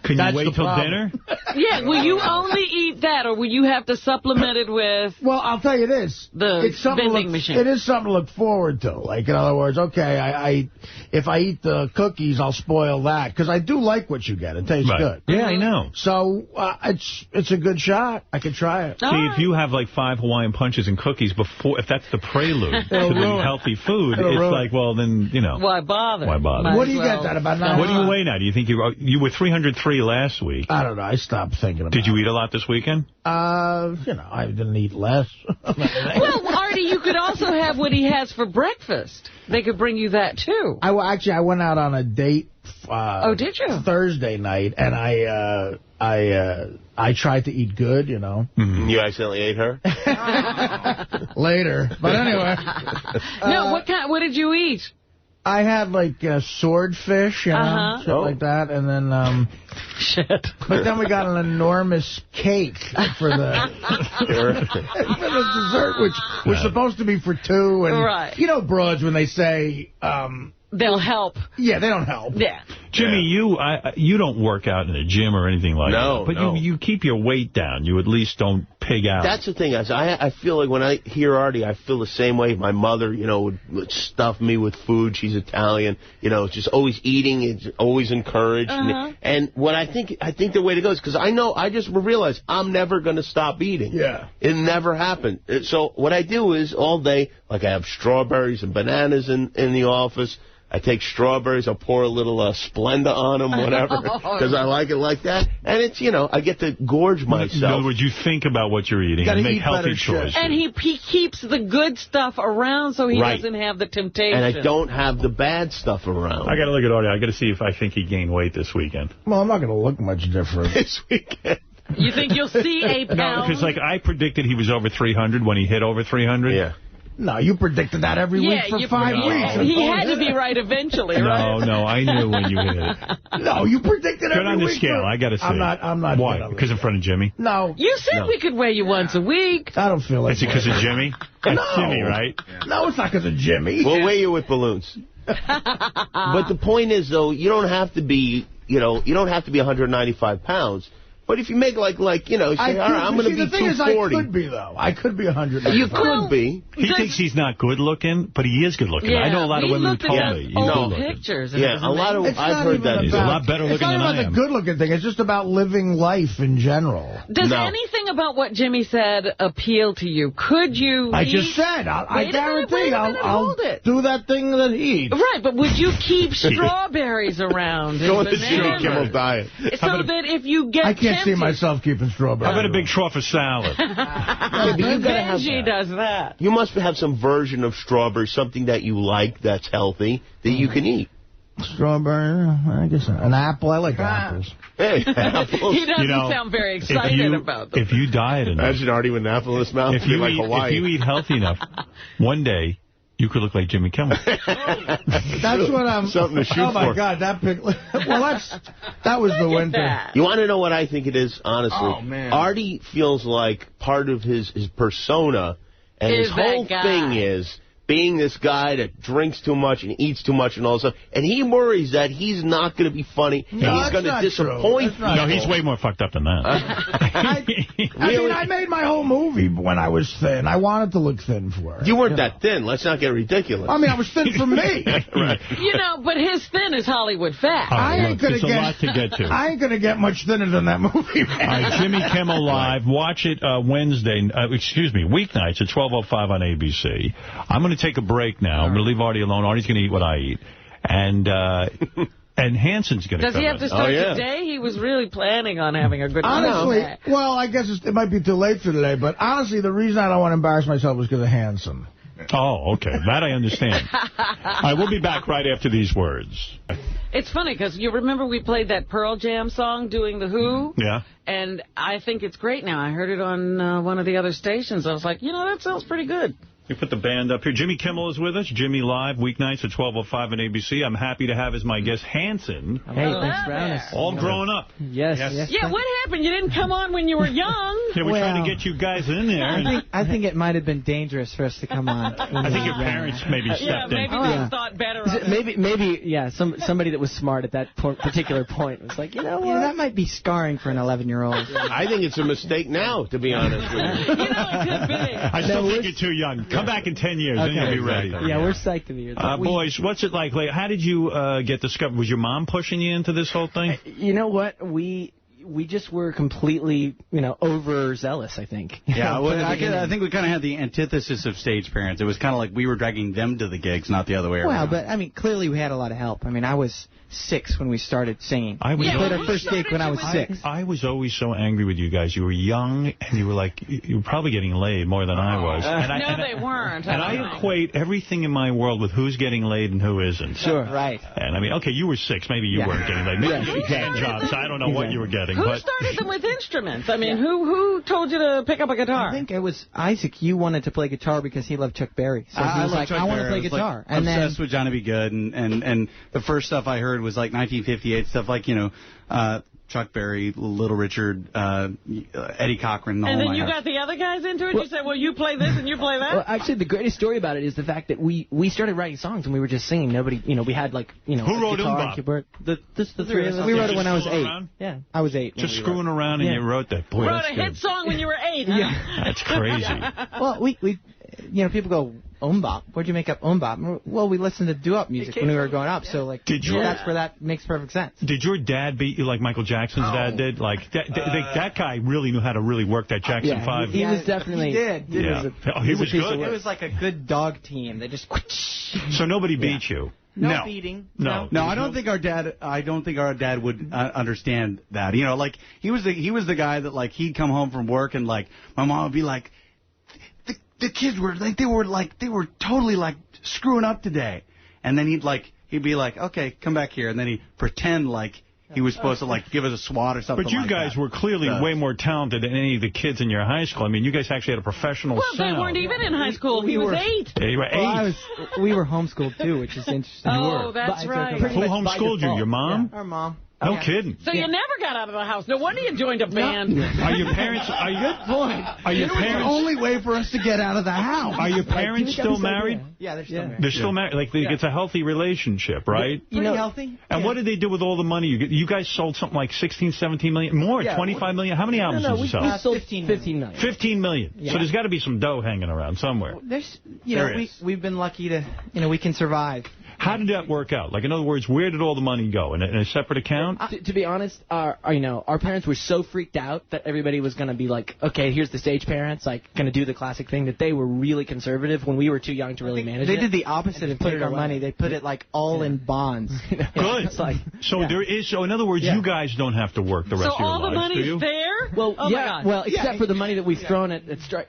can you wait till dinner? Yeah, will you only eat that, or will you have to supplement it with... Well, I'll tell you this. It's vending machine. It is something to look forward to. Like, in other words, okay, if I eat the cookies, I'll spoil that. Because I do like what you get. It tastes good. Yeah, I know. So, it's a good shot. I could try it. See, if you have like 5 Hawaiian punches and cookies before, if that's the prelude to the healthy food, it's like, well, then, Why bother? What do you get that about 9? What do you weigh now? Do you think you were 303 last week? I don't know. I stopped thinking about it. Did you eat a lot this weekend? I didn't eat less. Well, Artie, you could also have what he has for breakfast. They could bring you that, too. I went out on a date. Did you? Thursday night, and I tried to eat good, Mm-hmm. You accidentally ate her? Later. But anyway. No, what did you eat? I had, like, swordfish, shit like that, and then... Shit. But then we got an enormous cake for the dessert, which was supposed to be for 2. And you know broads when they say... they'll help. Yeah, they don't help. Yeah. Jimmy, you don't work out in a gym or anything like that. But you keep your weight down. You at least don't pig out. That's the thing. I feel like when I hear Artie, I feel the same way. My mother, would stuff me with food. She's Italian. Just always eating. It's always encouraged. And what I think the way to go is because I just realized I'm never going to stop eating. Yeah. It never happened. So what I do is all day, like I have strawberries and bananas in the office. I take strawberries, I'll pour a little Splenda on them, whatever, because I like it like that. And it's, I get to gorge myself. In other words, you think about what you're eating and make healthy choices. And he keeps the good stuff around so he doesn't have the temptation. And I don't have the bad stuff around. I got to look at Artie. I got to see if I think he gained weight this weekend. Well, I'm not going to look much different. This weekend. You think you'll see a pound? No, because like I predicted he was over 300 when he hit over 300. Yeah. No, you predicted that every week for 5 weeks. He had to be right eventually, right? No, I knew when you hit it. No, you predicted every week. Good on the scale. I got to see. I'm not. Why? Because in front of Jimmy? No. You said we could weigh you once a week. I don't feel like Is it because of Jimmy? No. Jimmy, right? No, it's not because of Jimmy. We'll weigh you with balloons. But the point is, though, you don't have to be, you don't have to be 195 pounds. But if you make say, all right, I'm going to be 240. The thing is, I could be, though. I could be 100. You could be. He thinks he's not good looking, but he is good looking. Yeah, I know a lot of women who told me he's good looking. Pictures. Yeah, a lot of I've heard that. He's a lot better looking than I am. It's not about the good-looking thing. It's just about living life in general. Does anything about what Jimmy said appeal to you? Could you... I just said, I guarantee I'll do that thing that he eats. Right, but would you keep strawberries around? Go on the Jimmy Kimmel diet. So that if you get I can't see myself keeping strawberries. How about a big trough of salad? Benji does that. You must have some version of strawberry, something that you like that's healthy, that you can eat. Strawberry, I guess an apple. I like apples. Hey, apples. He doesn't sound very excited about them. If you diet enough... Imagine Artie with an apple in his mouth. If you eat healthy enough, one day... you could look like Jimmy Kimmel. That's what I'm... Something to shoot for. Oh, my God, that pic... Well, that was the winter. That. You want to know what I think it is, honestly? Oh, man. Artie feels like part of his persona, and his whole thing is being this guy that drinks too much and eats too much and all that stuff. And he worries that he's not going to be funny, and he's going to disappoint people. No, he's way more fucked up than that. I mean, I made my whole movie when I was thin. I wanted to look thin for her. You weren't that thin. Let's not get ridiculous. I mean, I was thin for me. Right. But his thin is Hollywood fat. I ain't going to get a lot to get to. I ain't going to get much thinner than that movie, man. All right, Jimmy Kimmel Live. Watch it weeknights at 12:05 on ABC. I'm going to take a break now. I'm going to leave Artie alone. Artie's going to eat what I eat. And Hanson's going to come in. Does he have to start today? He was really planning on having a good time. Honestly, well, I guess it might be too late for today, but honestly, the reason I don't want to embarrass myself is because of Hanson. Oh, okay. That I understand. All right, we'll be back right after these words. It's funny, because you remember we played that Pearl Jam song, Doing the Who? Yeah. And I think it's great now. I heard it on one of the other stations. I was like, that sounds pretty good. We put the band up here. Jimmy Kimmel is with us. Jimmy Live, weeknights at 12:05 on ABC. I'm happy to have as my guest Hanson. Hey, thanks for having us. All grown up. Yes. Yeah, what happened? You didn't come on when you were young. Yeah, we're trying to get you guys in there. I think it might have been dangerous for us to come on. I think your parents maybe stepped in. Maybe they thought better of it. Maybe, somebody that was smart at that particular point was like, that might be scarring for an 11-year-old. I think it's a mistake now, to be honest with you. It could be. I still think you're too young. Come back in 10 years, then you'll be ready. Yeah, we're psyched to be here. Boys, what's it like? How did you get discovered? Was your mom pushing you into this whole thing? You know what? We just were completely, overzealous, I think. Yeah, I think we kind of had the antithesis of stage parents. It was kind of like we were dragging them to the gigs, not the other way around. Well, but, clearly we had a lot of help. I was 6 when we started singing. We played our first gig when I was 6. I was always so angry with you guys. You were young, and you were you were probably getting laid more than I was. They weren't. And I equate everything in my world with who's getting laid and who isn't. Sure, right. And okay, you were 6. Maybe you weren't getting laid. Maybe you had jobs. I don't know what you were getting. Who started them with instruments? Who told you to pick up a guitar? I think it was Isaac. You wanted to play guitar because he loved Chuck Berry. So he was like, I want to play guitar. And obsessed with Johnny B. Good. And the first stuff I heard was like 1958 stuff like, Chuck Berry, Little Richard, Eddie Cochran. And then you got the other guys into it? You said, well, you play this and you play that? Well, actually, the greatest story about it is the fact that we started writing songs and we were just singing. Nobody, we had who wrote guitar and keyboard. The 3 of us. We wrote it when I was 8. Around? Yeah, I was 8. Just screwing around and you wrote that. Boy, wrote a hit song when you were 8, huh? Yeah. That's crazy. Well, we people go, Bop. Where'd you make up Bop? Well, we listened to doo-wop music when we were growing up, so that's where that makes perfect sense. Did your dad beat you like Michael Jackson's dad did? That guy really knew how to really work that Jackson 5. He was definitely... He did. Yeah. He was good. It was like a good dog team. They just... So nobody beat you? No beating. No, I don't think our dad would understand that. He was the guy that he'd come home from work and my mom would be like, the kids were they were totally screwing up today, and then he'd be like, okay, come back here, and then he'd pretend like he was supposed to, like, give us a swat or something. But you guys were clearly way more talented than any of the kids in your high school. I mean, you guys actually had a professional sound. Well, they weren't even in high school. He was 8. Yeah, you were 8. Well, we were homeschooled, too, which is interesting. Oh, that's right. Who homeschooled you? Your mom? Yeah, our mom. No kidding. So you never got out of the house. No wonder you joined a band. Are your parents... Are you, Good point. Are your parents... the only way for us to get out of the house. Are your parents still married? Yeah, they're still married. They're still married. Like, it's a healthy relationship, right? Pretty healthy. And what did they do with all the money? You guys sold something like 16, 17 million? More, 25 million? How many albums did you sell? We sold 15 million. 15 million. Yeah. So there's got to be some dough hanging around somewhere. We've been lucky to, we can survive. How did that work out? Like, in other words, where did all the money go? In a separate account? To be honest, our parents were so freaked out that everybody was going to be like, okay, here's the stage parents, like, going to do the classic thing, that they were really conservative when we were too young to really manage it. They did the opposite and put our money. They put it, like, all in bonds. Good. It's like, so in other words, you guys don't have to work the rest of your lives, So all the money's there? Well, well, except for the money that we've thrown at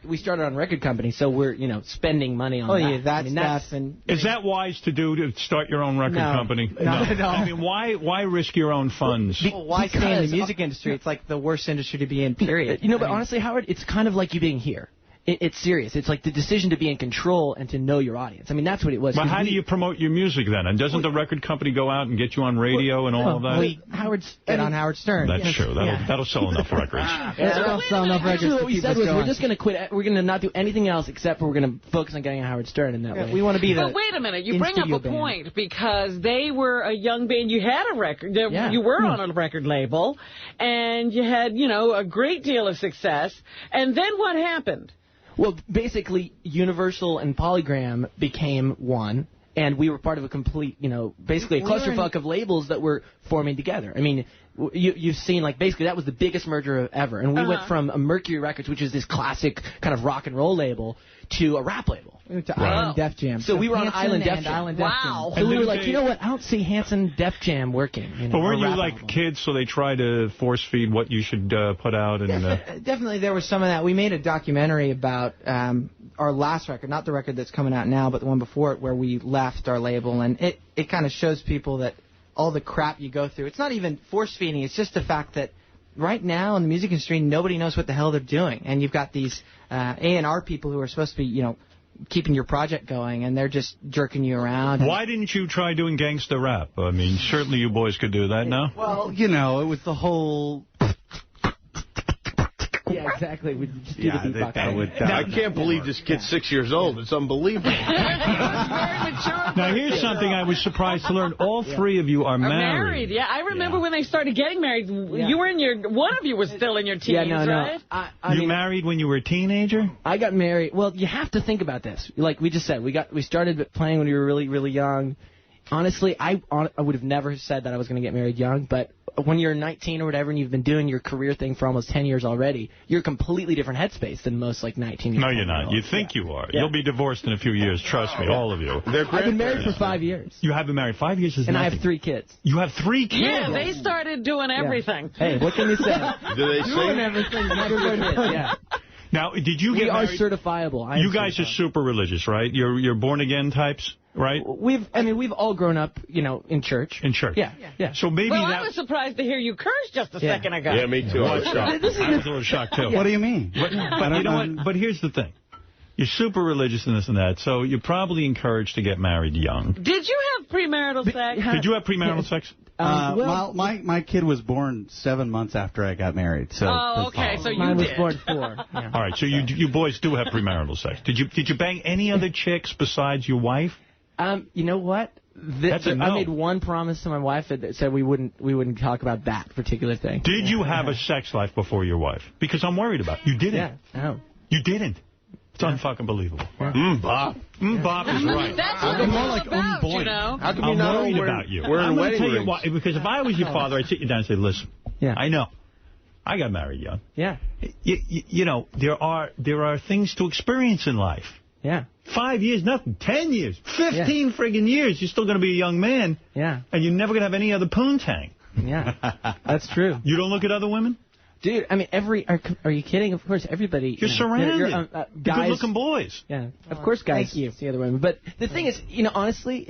we started on record company, so we're, spending money on that. Oh, yeah, that's Is that wise to do, to start your own record company? No. I mean, why risk your own funds? Why stay in the music industry? It's like the worst industry to be in, period. But honestly, Howard, it's kind of like you being here. It's serious. It's like the decision to be in control and to know your audience. I mean, that's what it was. But how do you promote your music then? And doesn't the record company go out and get you on radio and all of that? On Howard Stern. That's true. That'll sell enough records. That'll sell enough records. Actually, what we said was we're just going to quit. We're going to not do anything else except for we're going to focus on getting on Howard Stern in that way. We want to be the. But wait a minute. You bring up a point because they were a young band. You had a record. You were on a record label, and you had a great deal of success. And then what happened? Well, basically, Universal and Polygram became one, and we were part of a complete, basically a clusterfuck of labels that were forming together. I mean, you've seen, like, basically that was the biggest merger ever, and we went from a Mercury Records, which is this classic kind of rock and roll label, to a rap label. We went to Island Def Jam. So we were on Island Def Jam. Wow. So we were like, you know what, I don't see Hanson Def Jam working. But weren't you like kids, so they try to force feed what you should put out? And definitely there was some of that. We made a documentary about our last record, not the record that's coming out now, but the one before it, where we left our label. And it kind of shows people that all the crap you go through, it's not even force feeding, it's just the fact that right now in the music industry, nobody knows what the hell they're doing. And you've got these A&R people who are supposed to be, keeping your project going, and they're just jerking you around. Why didn't you try doing gangsta rap? I mean, certainly you boys could do that, no? Well, it was the whole... Yeah, exactly. We just do the beatbox. I can't believe this kid's 6 years old. It's unbelievable. Now, here's something I was surprised to learn. All three of you are married. Yeah, I remember when they started getting married. You were one of you was still in your teens, right? You married when you were a teenager? I got married. Well, you have to think about this. Like we just said, we started playing when we were really, really young. Honestly, I would have never said that I was going to get married young, but when you're 19 or whatever and you've been doing your career thing for almost 10 years already, you're a completely different headspace than most, 19 years old. No, you're not. You think you are. Yeah. You'll be divorced in a few years. Trust me, all of you. I've been married for 5 years. You have been married 5 years? And I have 3 kids. You have 3 kids? Yeah, they started doing everything. Hey, what can you say? Do they doing everything. Yeah. Now, did you get married? We are certifiable. You guys are super religious, right? You're born-again types, right? We've all grown up, in church. In church. Yeah. So maybe I was surprised to hear you curse just a second ago. Yeah, me too. I was shocked. I was a little shocked, too. What do you mean? But you know what? But here's the thing. You're super religious and this and that, so you're probably encouraged to get married young. Did you have premarital sex? Did you have premarital sex? My kid was born 7 months after I got married. So okay, so you mine did. was born 4. Yeah. All right, so you boys do have premarital sex. Did you bang any other chicks besides your wife? You know what? I made one promise to my wife that said we wouldn't talk about that particular thing. Did you have a sex life before your wife? Because I'm worried about you. Didn't. Yeah. No. You didn't. It's unfucking believable. Bop. Bop is right. That's what it's all about, you know. How come I'm not worried about you. I'm going to tell you why. Because if I was your father, I'd sit you down and say, listen, I know. I got married young. Yeah. You know, there are things to experience in life. Yeah. 5 years, nothing. 10 years. 15 friggin' years. You're still going to be a young man. Yeah. And you're never going to have any other poontang. Yeah. That's true. You don't look at other women? Dude, I mean, are you kidding? Of course, everybody. You're surrounded. Guys, good-looking boys. Yeah. Of course, guys see other women. But the thing is, honestly,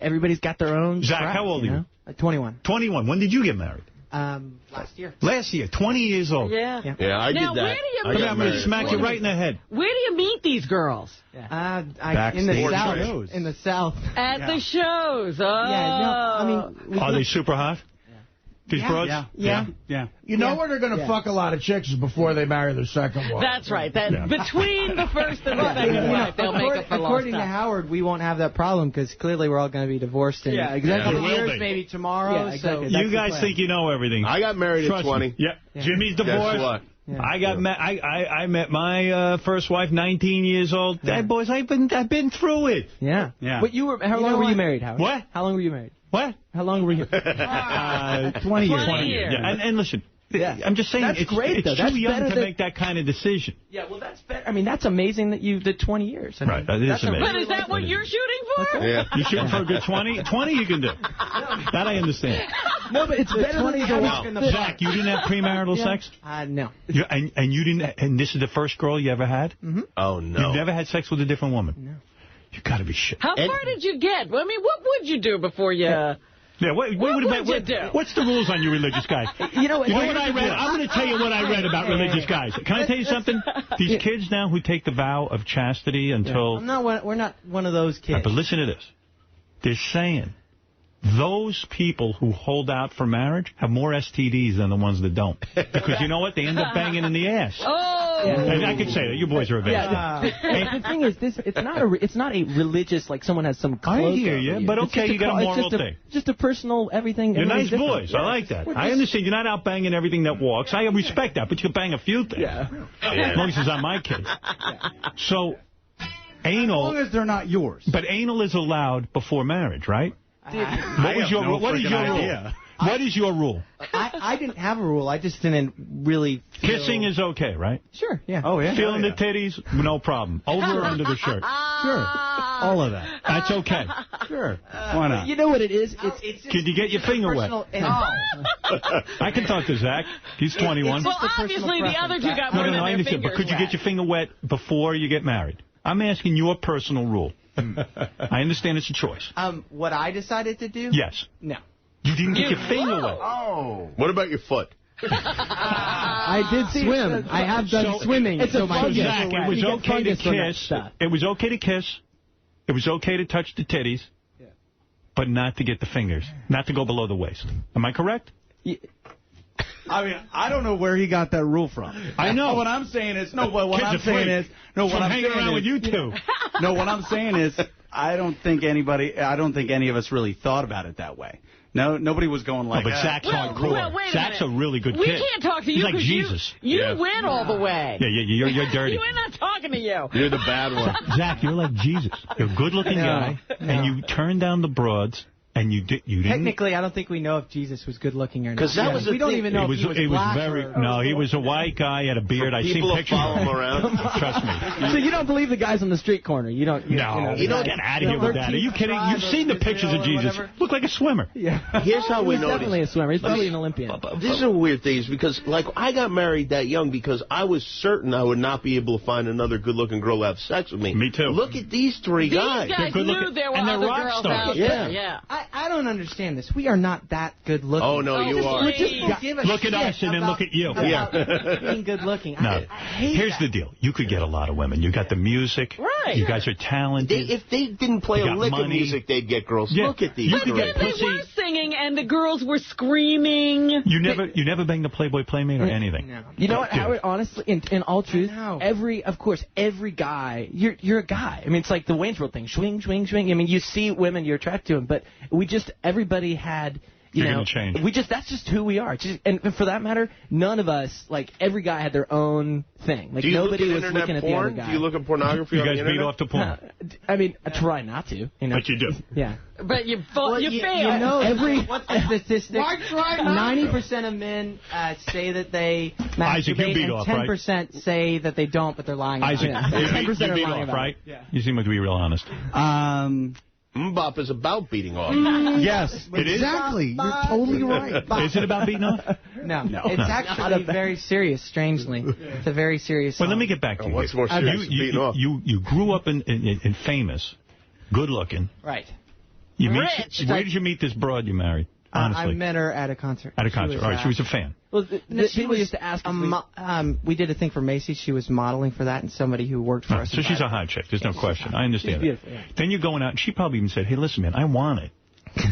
everybody's got their own. Zach, crap, how old are you? 21. 21. When did you get married? Last year. Last year. 20 years old. Yeah. Yeah, I did that. Where do you I'm going to smack you right in the head. Where do you meet these girls? In the South. In the South. At the shows. Oh. Yeah, no, I mean... Are they super hot? These broads? Yeah. You know where they're going to fuck a lot of chicks is before they marry their second wife. That's right. Between the first and the second wife, they'll make up for lost According to Howard, we won't have that problem because clearly we're all going to be divorced in a couple years, maybe tomorrow. Yeah, exactly. So You guys think you know everything. I got married at 20. Yeah. Jimmy's divorced. Guess what? Yeah. I met my first wife, 19 years old. Hey, boys, I've been through it. Yeah. But how long were you married, Howard? What? How long were you married? What? How long were you? 20 years. 20 years. Yeah. And listen, I'm just saying that's great, though. It's too young to make that kind of decision. Yeah, well, that's better. I mean, that's amazing that you did 20 years. I mean, right, that is amazing. But is that what you're shooting for? Yeah. You shooting for a good 20? 20 you can do. That I understand. No, but it's better than Zach, you didn't have premarital sex? No. And you didn't. And this is the first girl you ever had? Mm-hmm. Oh, no. You've never had sex with a different woman? No. You got to be shit. How far did you get? I mean, what would you do before you... Yeah, what would you do? What's the rules on you religious guys? You know what I read? I'm going to tell you what I read about religious guys. Can I tell you something? These kids now who take the vow of chastity until... we're not one of those kids. Right, but listen to this. They're saying those people who hold out for marriage have more STDs than the ones that don't. Because you know what? They end up banging in the ass. Oh! And I can say that. You boys are a bit. The thing is, it's not a religious, like someone has some cloak. I hear you, but okay, you got a moral thing. Just a personal everything. You're nice boys. I like that. I understand you're not out banging everything that walks. I respect that, but you can bang a few things. Yeah. As long as it's on my case. So, anal... As long as they're not yours. But anal is allowed before marriage, right? What is your rule? What is your rule? I didn't have a rule. I just didn't really feel... Kissing is okay, right? Sure, yeah. Oh, yeah. Feeling the titties, no problem. Over or under the shirt? Sure. All of that. That's okay. Sure. Why not? You know what it is? Could you get your finger wet? I can talk to Zach. He's 21. Well, obviously the other two got more than their fingers but could you get your finger wet before you get married? I'm asking your personal rule. I understand it's a choice. What I decided to do? Yes. No. You didn't get your finger wet. Oh. What about your foot? I did swim. I have done swimming. Zach, it was okay to kiss. It was okay to kiss. It was okay to touch the titties, but not to get the fingers. Not to go below the waist. Am I correct? I mean, I don't know where he got that rule from. I know. What I'm saying is, what I'm saying is, with you two. No, what I'm saying is, I don't think any of us really thought about it that way. No, nobody was going like that. But Zach's hardcore. Zach's a really good kid. We can't talk to you. He's like Jesus. You went all the way. Yeah, you're dirty. We're not talking to you. You're the bad one. Zach, you're like Jesus. You're a good-looking guy, and you turn down the broads. And you didn't. Technically, I don't think we know if Jesus was good looking or not. Because that was we don't even know if he was black No, he was a white guy, had a beard. I've seen pictures. Follow him around. Trust me. So you don't believe the guys on the street corner? You don't. You don't get out of here with that. Are you kidding? You've seen the pictures of Jesus. Look like a swimmer. Yeah. Here's how we know. He's definitely a swimmer. He's probably an Olympian. This is a weird thing, because like I got married that young because I was certain I would not be able to find another good-looking girl to have sex with me. Me too. Look at these three guys. These guys knew there were other girls out there. Yeah. I don't understand this. We are not that good looking. Oh, no, you are. Look at us and then look at you. Being good looking. No. Here's the deal. You could get a lot of women. You got the music. Right. You guys are talented. If they didn't play a lick of music, they'd get girls. Yeah. Look at these. But then they were singing and the girls were screaming. You never banged a Playboy Playmate or anything. No. You know what, Howard, honestly, in all truth, every guy, you're a guy. I mean, it's like the Wayne's World thing. Swing, swing, swing. I mean, you see women, you're attracted to them, but everybody had... that's just who we are. And for that matter, none of us, like, every guy had their own thing. Like, nobody was looking at the other guy. Do you look at pornography on the internet? You guys beat off to porn? I mean, I try not to. But you do. Yeah. But you fail. You know, what's the statistic? 90% of men say that they masturbate, and 10% say that they don't, but they're lying about it. 10% are lying about it. Yeah. You seem to be real honest. Mbop is about beating off. Yes, it is. Exactly. You're totally right. Is it about beating off? No. It's actually very serious, strangely. It's a very serious song. Well, let me get back to you. What's more serious than beating off? You grew up in famous, good-looking. Right. rich. Where did you meet this broad you married? Honestly. I met her at a concert. At a concert. All right, she was a fan. Well, people used to ask us. We did a thing for Macy's. She was modeling for that, and somebody who worked for us. So she's a hot chick. There's no question. I understand she's beautiful, that. Then you're going out, and she probably even said, hey, listen, man, I want it.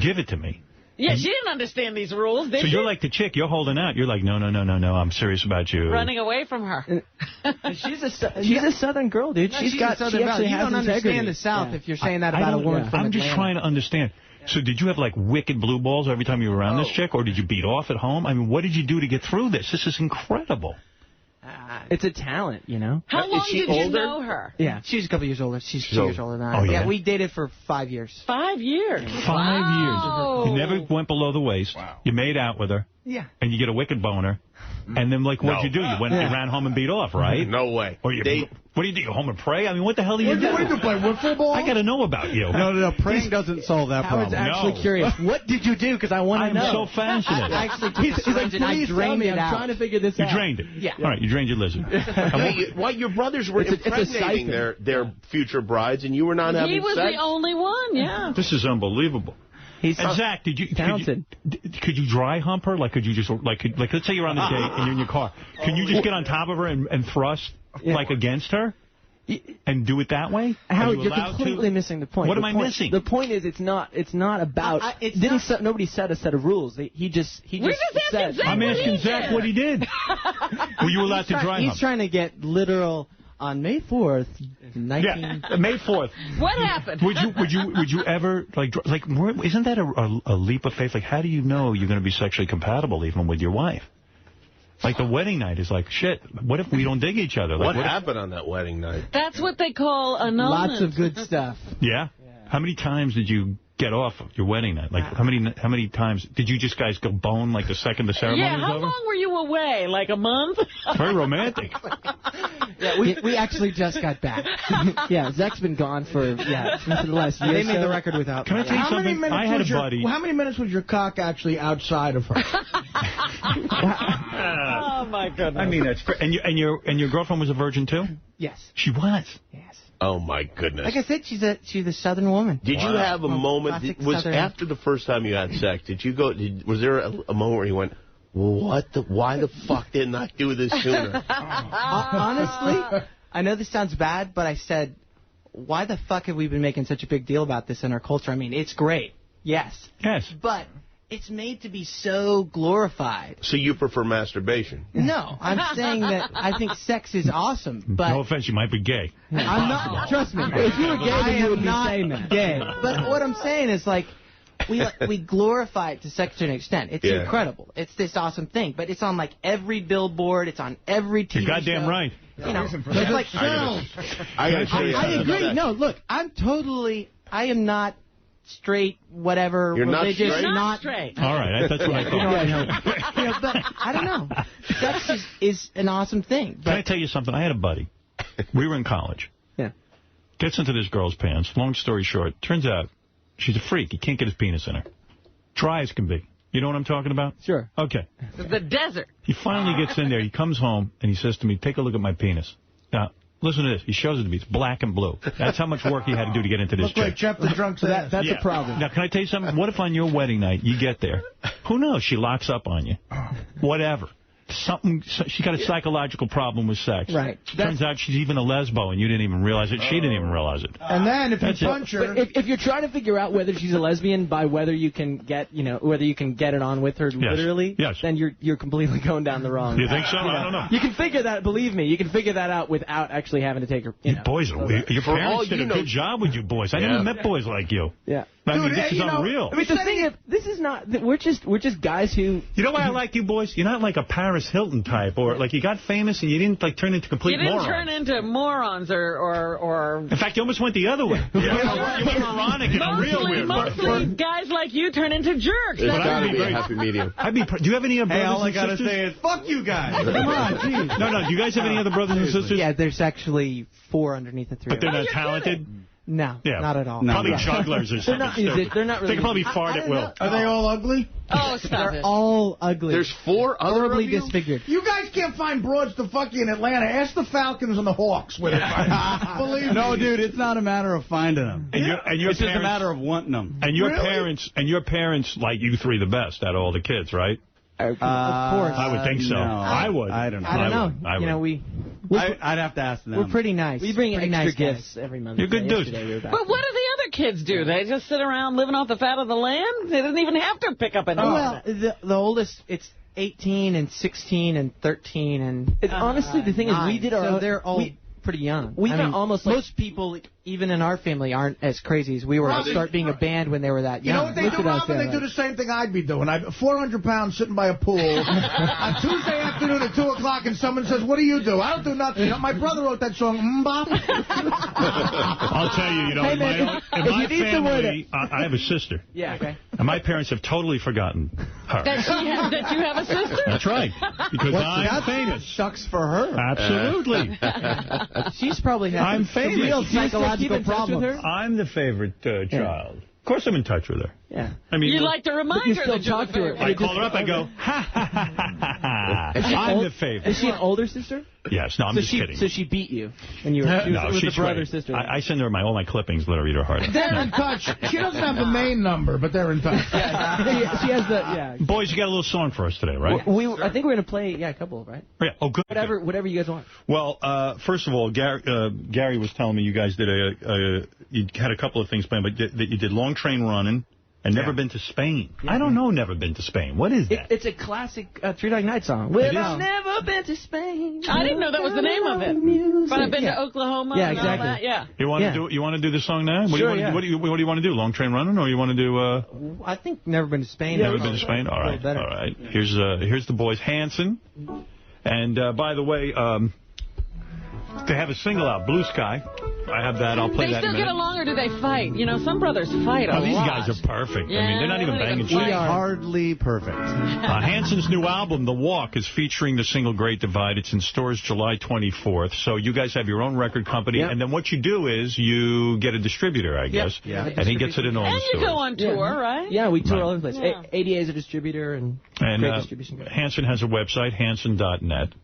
Give it to me. Yeah, she didn't understand these rules, did she? So you're like the chick. You're holding out. You're like, no, I'm serious about you. Running away from her. She's a Southern girl, dude. No, she's a Southern girl. You don't understand the South if you're saying that about a woman from I'm just trying to understand. So did you have, like, wicked blue balls every time you were around this chick, or did you beat off at home? I mean, what did you do to get through this? This is incredible. It's a talent, you know. How long did you know her? Yeah, she's a couple years older. She's 2 years older than I am. Oh, yeah? Yeah, we dated for 5 years. 5 years? 5 years. You never went below the waist. Wow. You made out with her. Yeah. And you get a wicked boner. And then, like, what'd you do? You went and ran home and beat off, right? No way. Or what do you do? You home and pray? I mean, what the hell do you do? What do you play wiffle ball? I got to know about you. No. Praying doesn't solve that problem. I was actually curious. What did you do? Because I want to know. I'm so fascinated. I actually took a syringe and I drained it out. I'm trying to figure this out. You drained it? Yeah. All right, you drained your lizard. Why your brothers were impregnating their future brides, and you were not having sex? He was the only one, yeah. This is unbelievable. And Zach, could you dry hump her? Like, could you just, like, let's say you're on a date and you're in your car. Can you just get on top of her and thrust, like, against her? And do it that way? Howard, you're completely missing the point. What am I missing? The point is, it's not about. Nobody set a set of rules. He just said. I'm asking Zach what he did. Were you allowed to dry hump? He's trying to get literal. On May 4th, 19... Yeah, May 4th. What happened? Would you ever, isn't that a leap of faith? Like, how do you know you're going to be sexually compatible even with your wife? Like, the wedding night is like, shit, what if we don't dig each other? Like, what happened on that wedding night? That's what they call annulment. Lots of good stuff. Yeah? How many times did you get off of your wedding night? Like, how many times did you just guys go bone like the second the ceremony was over? Yeah, how long were you away? Like a month? Very romantic. Yeah, we actually just got back. Yeah, Zach's been gone for the last year. They made the record without me. Can I tell you something? I had a buddy. How many minutes was your cock actually outside of her? Oh, my goodness. I mean, that's great. And your girlfriend was a virgin, too? Yes. She was? Yes. Oh, my goodness. Like I said, she's a Southern woman. Did you have a moment, after the first time you had sex, was there a moment where you went, why the fuck didn't I do this sooner? Honestly, I know this sounds bad, but I said, why the fuck have we been making such a big deal about this in our culture? I mean, it's great. Yes. Yes. But it's made to be so glorified. So you prefer masturbation? No, I'm saying that I think sex is awesome, but... No offense, you might be gay. I'm not, trust me. If you were gay, then you would be saying that. Gay. But what I'm saying is, like, we glorify it to such an extent. It's incredible. It's this awesome thing. But it's on, like, every billboard. It's on every TV You're goddamn show. right. You know, it's like, I agree. No, look, I am not straight, whatever, You're religious. You're not straight. All right, that's what I thought. But I don't know. Sex is an awesome thing. But Can I tell you something? I had a buddy. We were in college. Yeah. Gets into this girl's pants. Long story short, turns out she's a freak. He can't get his penis in her. Dry as can be. You know what I'm talking about? Sure. Okay. The desert. He finally gets in there. He comes home, and he says to me, take a look at my penis. Now, listen to this. He shows it to me. It's black and blue. That's how much work he had to do to get into this chick. Look like Jeff the Drunk's ass. That's a problem. Now, can I tell you something? What if on your wedding night you get there? Who knows? She locks up on you. Whatever. She got a psychological problem with sex. Right. Turns out she's even a lesbo, and you didn't even realize it. She didn't even realize it. And then if you punch her... But if you're trying to figure out whether she's a lesbian by whether you can get, whether you can get it on with her literally, then you're completely going down the wrong. You think so? I don't know. You can figure that, believe me, you can figure that out without actually having to take her. You boys, your parents did a good job with you boys. I never met boys like you. Yeah. I mean, this is unreal. I mean, the thing is, this is not, we're just guys who... You know why I like you boys? You're not like a Paris Hilton type, or like you got famous and you didn't like turn into complete morons. You didn't turn into morons or... In fact, you almost went the other way. You went moronic in a real weird way. Mostly guys like you turn into jerks. There's got to be a happy medium. Do you have any other brothers all I and got to sisters? say is, fuck you guys. Come on, jeez. No, do you guys have any other brothers and sisters? Yeah, there's actually 4 underneath the 3. But they're not talented? No, not at all. Probably jugglers or something. They're not really. They can probably fart at will. Are they all ugly? Oh, stop They're all ugly. There's 4 other horribly of you? disfigured. You guys can't find broads to fuck you in Atlanta. Ask the Falcons and the Hawks where they find. Believe me. No, dude, it's not a matter of finding them. And your it's just a matter of wanting them. And your parents like you 3 the best out of all the kids, right? Of course. I would think so. No. I would. I don't know. I don't know. I would. You know, I'd have to ask them. we're pretty nice. We bring pretty extra nice gifts guys. every month. You're good dudes. But what do the other kids do? They just sit around living off the fat of the land? They didn't even have to pick up any. Well, the oldest, it's 18 and 16 and 13 and honestly, the thing is, we did our so own, they're all pretty young. We I mean, almost most people, even in our family, aren't as crazy as we were to start being a band when they were that young. You know what they do, Robin? They do the same thing I'd be doing. I'm 400 pounds sitting by a pool on Tuesday afternoon at 2 o'clock, and someone says, what do you do? I don't do nothing. You know, my brother wrote that song, Mbop. I'll tell you, in my family, I have a sister. Yeah, okay. And my parents have totally forgotten her. That you have a sister? That's right. Because I'm famous. Sucks for her. Absolutely. She's probably having I'm famous. some real psychological problems. I'm the favorite child. Of course I'm in touch with her. Yeah. I mean, You like to remind her that you're the favorite. I call her up, I go, ha, ha, ha, ha, ha. I'm the favorite. Is she an older sister? Yes, no, I'm just kidding. So she beat you when you were with the brother sister. I send her all my clippings, let her eat her heart out. They're in touch. She doesn't have the main number, but they're in touch. She has the, Boys, you got a little song for us today, right? I think we're going to play, a couple, right? Yeah. Oh, good. Whatever you guys want. Well, first of all, Gary was telling me you guys did you had a couple of things planned, but that you did long train running and never been to Spain. Yeah. I don't know never been to Spain. What is that? It's a classic Three Dog Night song. Well, I've never been to Spain. I didn't know that was the name of it. But I've been to Oklahoma and all that. Yeah. You want to do the song now? Sure, what do you want to do? Long train running, or you want to do? I think never been to Spain. Never been to Spain. All right. All right. Here's the boys, Hanson, and by the way, they have a single out, Blue Sky. I have that. I'll play that in a minute. They still get along, or do they fight? You know, some brothers fight a lot. These guys are perfect. Yeah, I mean, they're not even banging shit. We are hardly perfect. Hanson's new album, The Walk, is featuring the single Great Divide. It's in stores July 24th. So you guys have your own record company, and then what you do is you get a distributor, I guess, and he gets it in all the stores. And you go on tour, right? Yeah, we tour all over the place. Yeah. ADA is a distributor, and great distribution. Hanson has a website, hanson.net.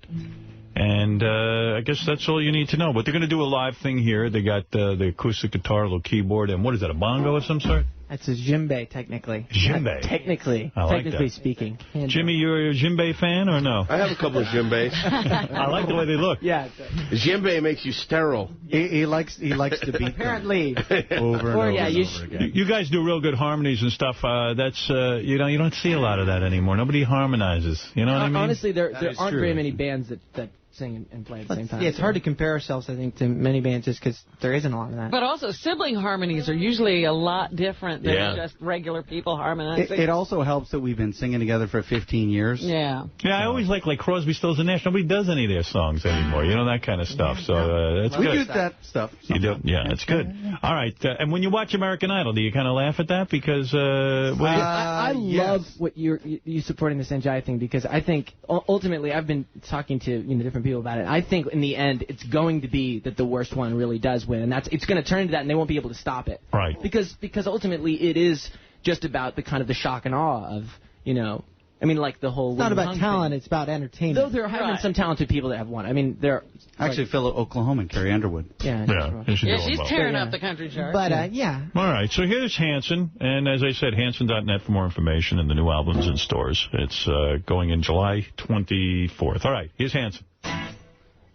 And I guess that's all you need to know. But they're going to do a live thing here. They got the acoustic guitar, a little keyboard, and what is that, a bongo of some sort? That's a djembe, technically. Djembe. Technically speaking. Jimmy, you're a djembe fan or no? I have a couple of djembes. I like the way they look. Yeah. Djembe makes you sterile. He likes to beat apparently over and over again. You guys do real good harmonies and stuff. That's you don't see a lot of that anymore. Nobody harmonizes. You know what I mean? Honestly, there aren't very many bands that sing and play at the same time. Yeah, it's hard to compare ourselves, I think, to many bands just because there isn't a lot of that. But also, sibling harmonies are usually a lot different than just regular people harmonizing. It also helps that we've been singing together for 15 years. Yeah. Yeah, I always like Crosby, Stills, and Nash. Nobody does any of their songs anymore. You know, that kind of stuff. So that's good. We do that stuff. You do? Yeah, that's good. All right. And when you watch American Idol, do you kind of laugh at that? Because I love what you supporting this NJI thing, because I think ultimately I've been talking to different people about it. I think in the end it's going to be that the worst one really does win, and it's going to turn into that, and they won't be able to stop it. Right. Because ultimately it is just about the kind of the shock and awe of, I mean, like the whole... It's not about talent, thing. It's about entertainment. Though there have been some talented people that have won. I mean, there... Actually, Phil Oklahoman, Carrie Underwood. She's tearing up the country chart. But, All right, so here's Hanson, and as I said, Hanson.net for more information, and the new album's in stores. It's going in July 24th. All right, here's Hanson.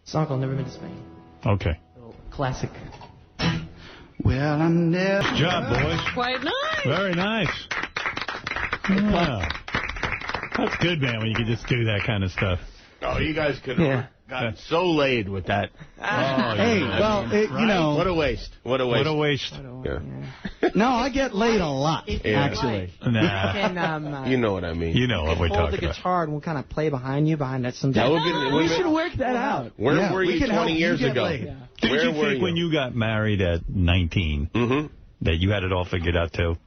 Song called Never Been to Spain. Okay. Classic. Well, I'm never... Good job, boys. Quite nice. Very nice. Yeah. That's good, man, when you can just do that kind of stuff. Oh, you guys could have gotten so laid with that. Hey, well, What a waste. What a waste. What a waste. No, I get laid a lot, actually. Nah. You know what I mean. You know what we're talking about. Hold the guitar and we'll kind of play behind that some. We should work that out. Where were you 20 years ago? Did you think when you got married at 19 that you had it all figured out, too?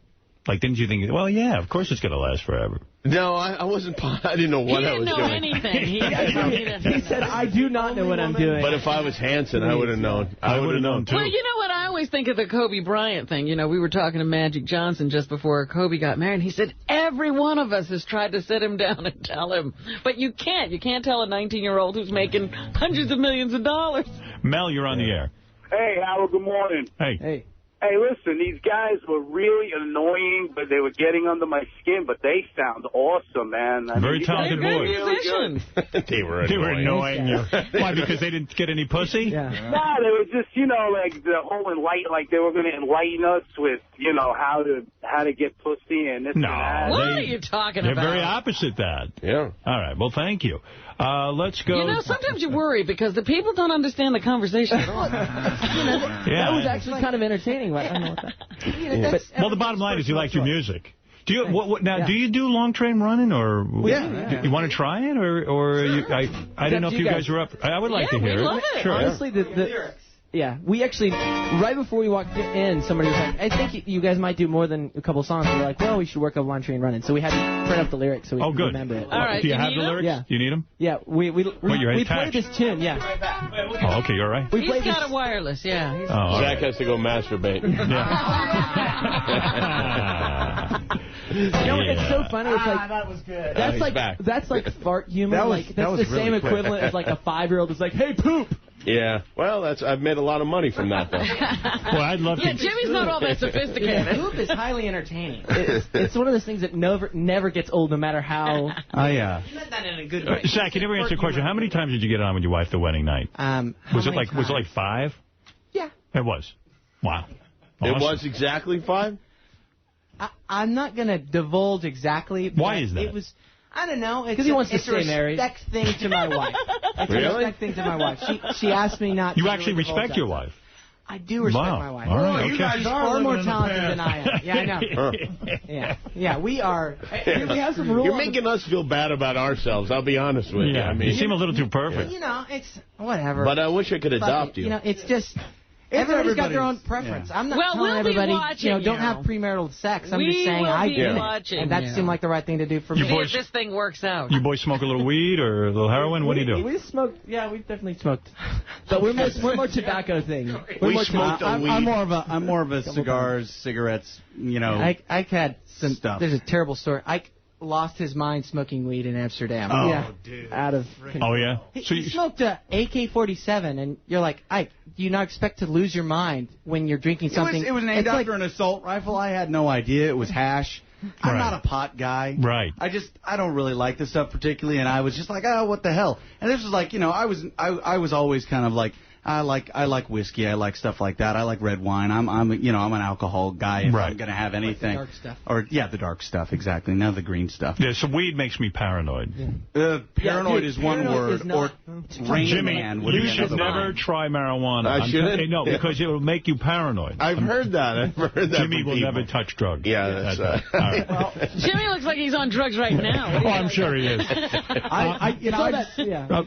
Like, didn't you think, well, yeah, of course it's going to last forever? No, I wasn't. I didn't know what I was doing. He didn't know anything. He said, I do not know what I'm doing. But if I was Hanson, I would have known. I would have known, too. Well, you know what? I always think of the Kobe Bryant thing. You know, we were talking to Magic Johnson just before Kobe got married. He said, every one of us has tried to sit him down and tell him. But you can't. You can't tell a 19-year-old who's making hundreds of millions of dollars. Mel, you're on the air. Hey, Howard, good morning. Hey. Hey, listen, these guys were really annoying, but they were getting under my skin, but they sound awesome, man. Very talented boys. Musicians. They were annoying you. Why, because they didn't get any pussy? Yeah. No, they were just, you know, like the whole like they were going to enlighten us with, you know, how to get pussy and this and that. What are you talking about? They're very opposite that. Yeah. All right, well, thank you. Let's go. You know, sometimes you worry because the people don't understand the conversation at all. That was actually kind of entertaining. But I don't know what that. Well, the bottom line is you like your music. Do you do you do long train running or you want to try it or I don't know if you guys are up. I would like to hear it. Sure. Honestly, we actually, right before we walked in, somebody was like, I think you guys might do more than a couple songs. We were like, well, we should work on Long Train Running. So we had to print up the lyrics so we could remember it. All right, do you have the lyrics? Yeah. Do you need them? Yeah, we played this tune, yeah. Oh, okay, you're right. He's got a wireless, yeah. Zach has to go masturbate. You know, it's so funny. It's like that was good. That's like fart humor. That's the same equivalent as like a 5-year-old is like, hey, poop. Yeah, well, I've made a lot of money from that, though. Well, I'd love to. Yeah, Jimmy's not all that sophisticated. Poop is highly entertaining. It's one of those things that never gets old, no matter how. Oh, yeah. Not that in a good way. Zach, you never answered the question. How many times did you get on with your wife the wedding night? Was it like 5? Yeah. It was. Wow. Awesome. It was exactly 5? I'm not going to divulge exactly. Why is that? It was, I don't know. Because he wants to stay married. It's a respect thing to my wife. It's a respect thing to my wife. She asked me not to. You actually respect your wife? I do respect my wife. All right, you guys She's are far more living in the talented than I am. Yeah, I know. Yeah, we are. We have some rules. You're making us feel bad about ourselves, I'll be honest with you. I mean, you seem a little too perfect. You know, it's whatever. But I wish I could adopt you. You know, it's just... Everybody's got their own preference. I'm not telling everybody, don't have premarital sex. I'm just saying I do it. And that seemed like the right thing to do for me. See if this thing works out. You boys smoke a little weed or a little heroin? What do you do? We smoked. Yeah, we've definitely smoked. But we're more tobacco thing. We smoked a weed. I'm more of a cigars, cigarettes, you know. I had some stuff. There's a terrible story. Ike lost his mind smoking weed in Amsterdam. Oh, dude. Out of control. Oh, yeah? So he smoked a AK-47, and you're like, Ike, do you not expect to lose your mind when you're drinking something? It was named after an assault rifle. I had no idea. It was hash. I'm not a pot guy. Right. I don't really like this stuff particularly, and I was just like, oh, what the hell? And this was like, you know, I was always kind of like, I like whiskey. I like stuff like that. I like red wine. I'm an alcohol guy. If I'm going to have anything. Like the dark stuff. Or the dark stuff, exactly. Now the green stuff. Yeah, so weed makes me paranoid. Yeah. Paranoid is one word. Or Rain Jimmy, Man would you be should never try marijuana. I shouldn't? No, because it will make you paranoid. I've heard that. Jimmy will never touch drugs. Yeah, that's all right. Well, Jimmy looks like he's on drugs right now. Oh, I'm sure he is.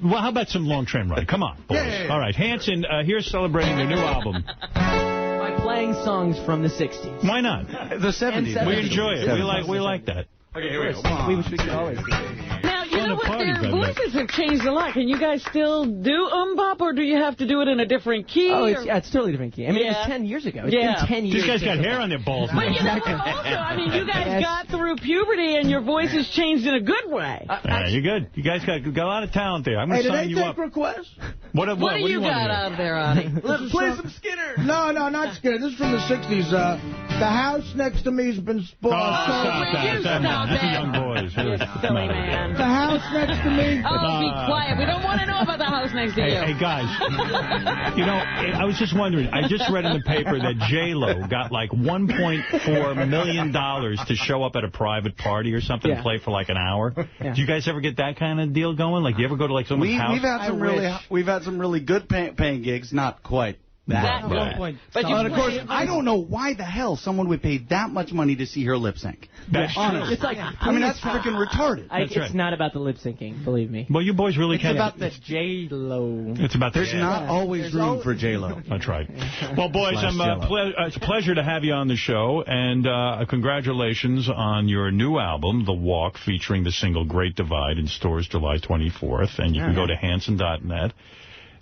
Well, how about some long train ride? Come on, boys. Yeah. All right, Hanson, here's celebrating their new album. By playing songs from the 60s. Why not? The 70s. We enjoy it. We like that. Okay, here we go. We wish we could always do it. Now, you know what? Their voices have changed a lot. Can you guys still do bop, or do you have to do it in a different key? Oh, it's totally different key. I mean, it was 10 years ago. It's been 10 years. These guys got hair on their balls. But you know, also, I mean, you guys got through puberty, and your voice has changed in a good way. You're good. You guys got a lot of talent there. I'm going to sign you up. Requests? What do you got out of there, Artie? Let's play some Skinner. No, not Skinner. This is from the 60s. The house next to me's been spoiled. Stop that. This is young boys. You silly man. The house next to me. Oh, be quiet. We don't want to know about the house next to you. Hey, guys. You know, I was just wondering. I just read in the paper that J-Lo got like $1.4 million to show up at a private party or something and play for like an hour. Yeah. Do you guys ever get that kind of deal going? Like, do you ever go to like someone's house? We've had some really good paying gigs. Not quite Exactly. But of course, I don't know why the hell someone would pay that much money to see her lip sync. That's true. It's like, I mean, that's freaking retarded. It's not about the lip syncing, believe me. Well, you boys really can't. It's about the J-Lo. It's about There's not always room for J-Lo. That's right. Well, boys, it's a pleasure to have you on the show, and congratulations on your new album, The Walk, featuring the single Great Divide, in stores July 24th, and you can go to Hanson.net.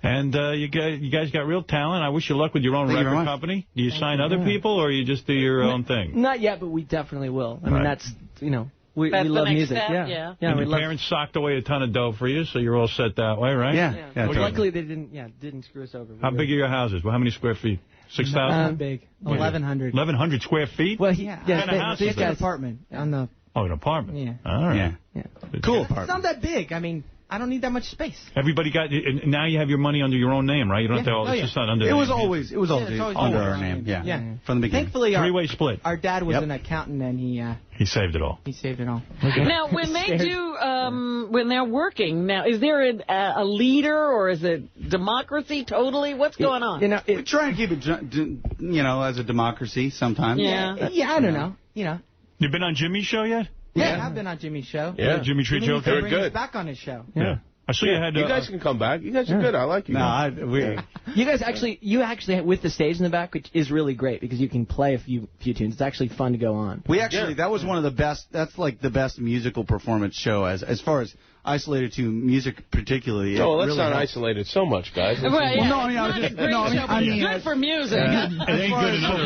And you guys got real talent. I wish you luck with your own record company. Do you sign other people, or you just do your own thing? Not yet, but we definitely will. I mean, that's, we love music. Step, yeah. And your parents socked away a ton of dough for you, so you're all set that way, right? Yeah. Well, luckily, they didn't screw us over. How big are your houses? Well, how many square feet? 6,000? Big. 1,100. 1,100 square feet? Well, this guy's apartment on the... Oh, an apartment? Yeah. All right. Yeah. Cool. It's not that big. I mean, I don't need that much space. Everybody got... Now you have your money under your own name, right? You don't have to... It's just not under... It was always under our name. Yeah. From the beginning. Thankfully, three-way split. Our dad was an accountant, and he saved it all. He saved it all. Now, when they do, when they're working, now, is there a leader, or is it democracy totally? What's going on? We try and keep it, as a democracy sometimes. Yeah, I don't know. You've been on Jimmy's show yet? Yeah, I've been on Jimmy's show. Yeah, Jimmy treat you okay? Very good. Back on his show. Yeah. I saw you had... You guys can come back. You guys are good. I like you. You guys actually, with the stage in the back, which is really great because you can play a few tunes. It's actually fun to go on. That was one of the best. That's like the best musical performance show as far as isolated to music, particularly. No, let's not isolate it so much, guys. Well, I mean, good for music. It ain't good enough.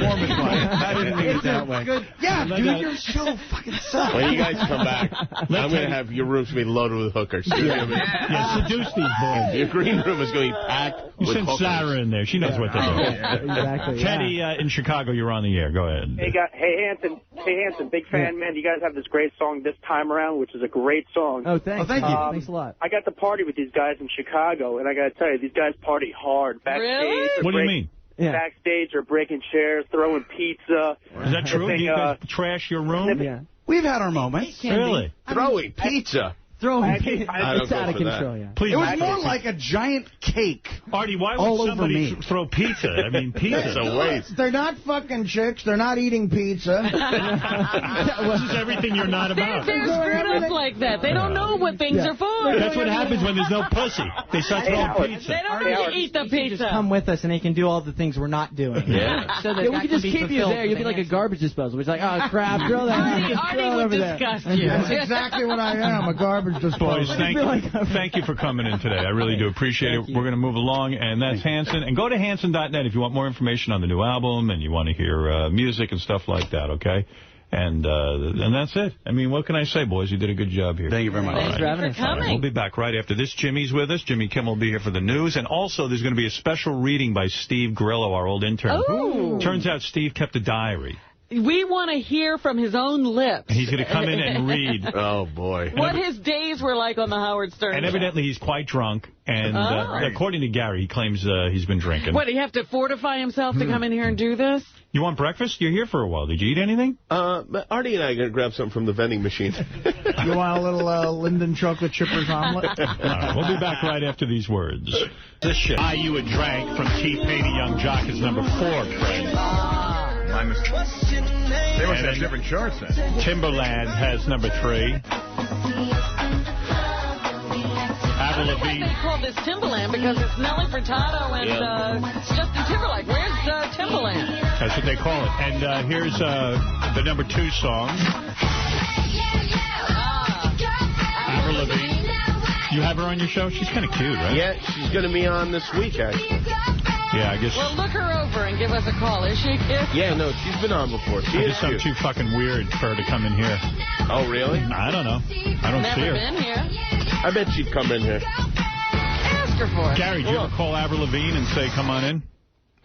I didn't mean it that way. Yeah, dude, your show fucking sucks. When you guys come back, I'm going to have your rooms be loaded with hookers. Seduce these boys. Your green room is going to be packed with send hookers. Sarah in there. She knows what to do. Exactly. Teddy in Chicago, you're on the air. Go ahead. Hey, Hanson, big fan, man. You guys have this great song, This Time Around, which is a great song. Oh, thanks. Thank you. Thanks a lot. I got to party with these guys in Chicago, and I got to tell you, these guys party hard. Really? What do you mean? Backstage, or breaking chairs, throwing pizza. Is that true? You guys trash your room? Yeah. We've had our moments. Really? Throwing pizza. It's out of control, Please, it was more like a giant cake. Artie, why would somebody throw pizza? I mean, pizza's a waste. They're not fucking chicks. They're not eating pizza. This is everything you're not about. They're screwed up like that. They don't know what things are for. That's what happens when there's no pussy. They start throwing pizza. They don't want to eat the pizza. Just come with us, and they can do all the things we're not doing. Yeah. So we can just keep you there. You'll be like a garbage disposal. It's like, oh, crap, throw that. Artie would disgust you. That's exactly what I am, a garbage disposal. Boys, thank you for coming in today. I really do appreciate it. We're going to move along, and that's Hanson. And go to Hanson.net if you want more information on the new album and you want to hear music and stuff like that, okay? And that's it. I mean, what can I say, boys? You did a good job here. Thank you very much. Thanks for having us. We'll be back right after this. Jimmy's with us. Jimmy Kimmel will be here for the news. And also, there's going to be a special reading by Steve Grillo, our old intern. Oh. Turns out Steve kept a diary. We want to hear from his own lips. And he's going to come in and read. Oh, boy. What his days were like on the Howard Stern And evidently, he's quite drunk. And according to Gary, he claims he's been drinking. What, do you have to fortify himself to come in here and do this? You want breakfast? You're here for a while. Did you eat anything? Artie and I are going to grab something from the vending machine. You want a little Linden chocolate chippers omelet? All right, we'll be back right after these words. This shit. Buy You a Drank from T-Pain, a Young Jock is number 4, Fred. My mistake. They must have different charts then. Timberland has number 3. Avril Lavigne. They call this Timberland because it's Nelly Furtado and Justin Timberlake. Where's Timberland? That's what they call it. And here's the number 2 song. Avril Lavigne. You have her on your show? She's kind of cute, right? Yeah, she's going to be on this week, actually. Yeah, I guess. Well, look her over and give us a call. Is she cute? Yeah, no, she's been on before. She is cute. Too fucking weird for her to come in here. Oh, really? I don't know. I don't see her. Never been here. I bet she'd come in here. Ask her for it. Gary, did you ever call Avril Lavigne and say, come on in?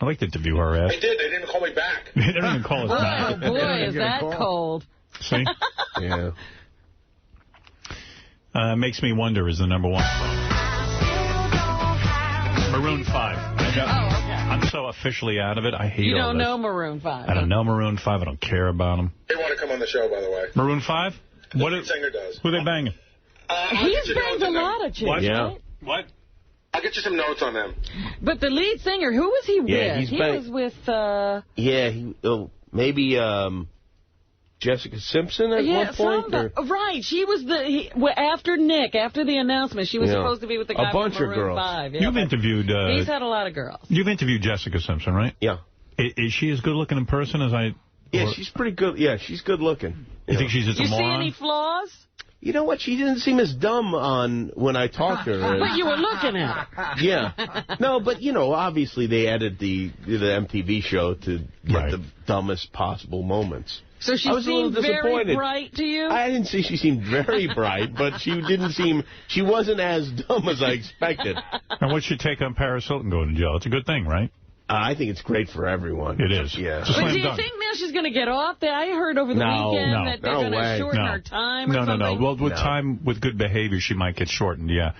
I'd like to interview her ass. I did. They didn't call me back. They didn't even call us back. Oh, boy, is that cold. See? Yeah. Makes Me Wonder is the number 1. Maroon 5. Okay. I'm so officially out of it. I hate all this. You don't know Maroon 5. I don't know Maroon 5. I don't care about them. They want to come on the show, by the way. Maroon 5? The lead singer does. Who are they banging? He's banged a lot of chicks, Yeah. right? What? I'll get you some notes on them. But the lead singer, who was he with? He was with... maybe Jessica Simpson at one point? Right. She was after Nick, after the announcement, she was supposed to be with the guy from Maroon 5. Yeah. You've interviewed... He's had a lot of girls. You've interviewed Jessica Simpson, right? Yeah. Is she as good looking in person as I... Yeah, she's pretty good. Yeah, she's good looking. You think she's just a moron? You see any flaws? You know what? She didn't seem as dumb when I talked to her. But you were looking at her. Yeah. No, but, obviously they added the MTV show to get the dumbest possible moments. So she seemed very bright to you? I didn't say she seemed very bright, but she wasn't as dumb as I expected. And what's your take on Paris Hilton going to jail? It's a good thing, right? I think it's great for everyone. It is. Yeah. But do you think now she's going to get off there? I heard over the weekend that they're going to shorten her time or something. No. Well, with good behavior, she might get shortened, yeah.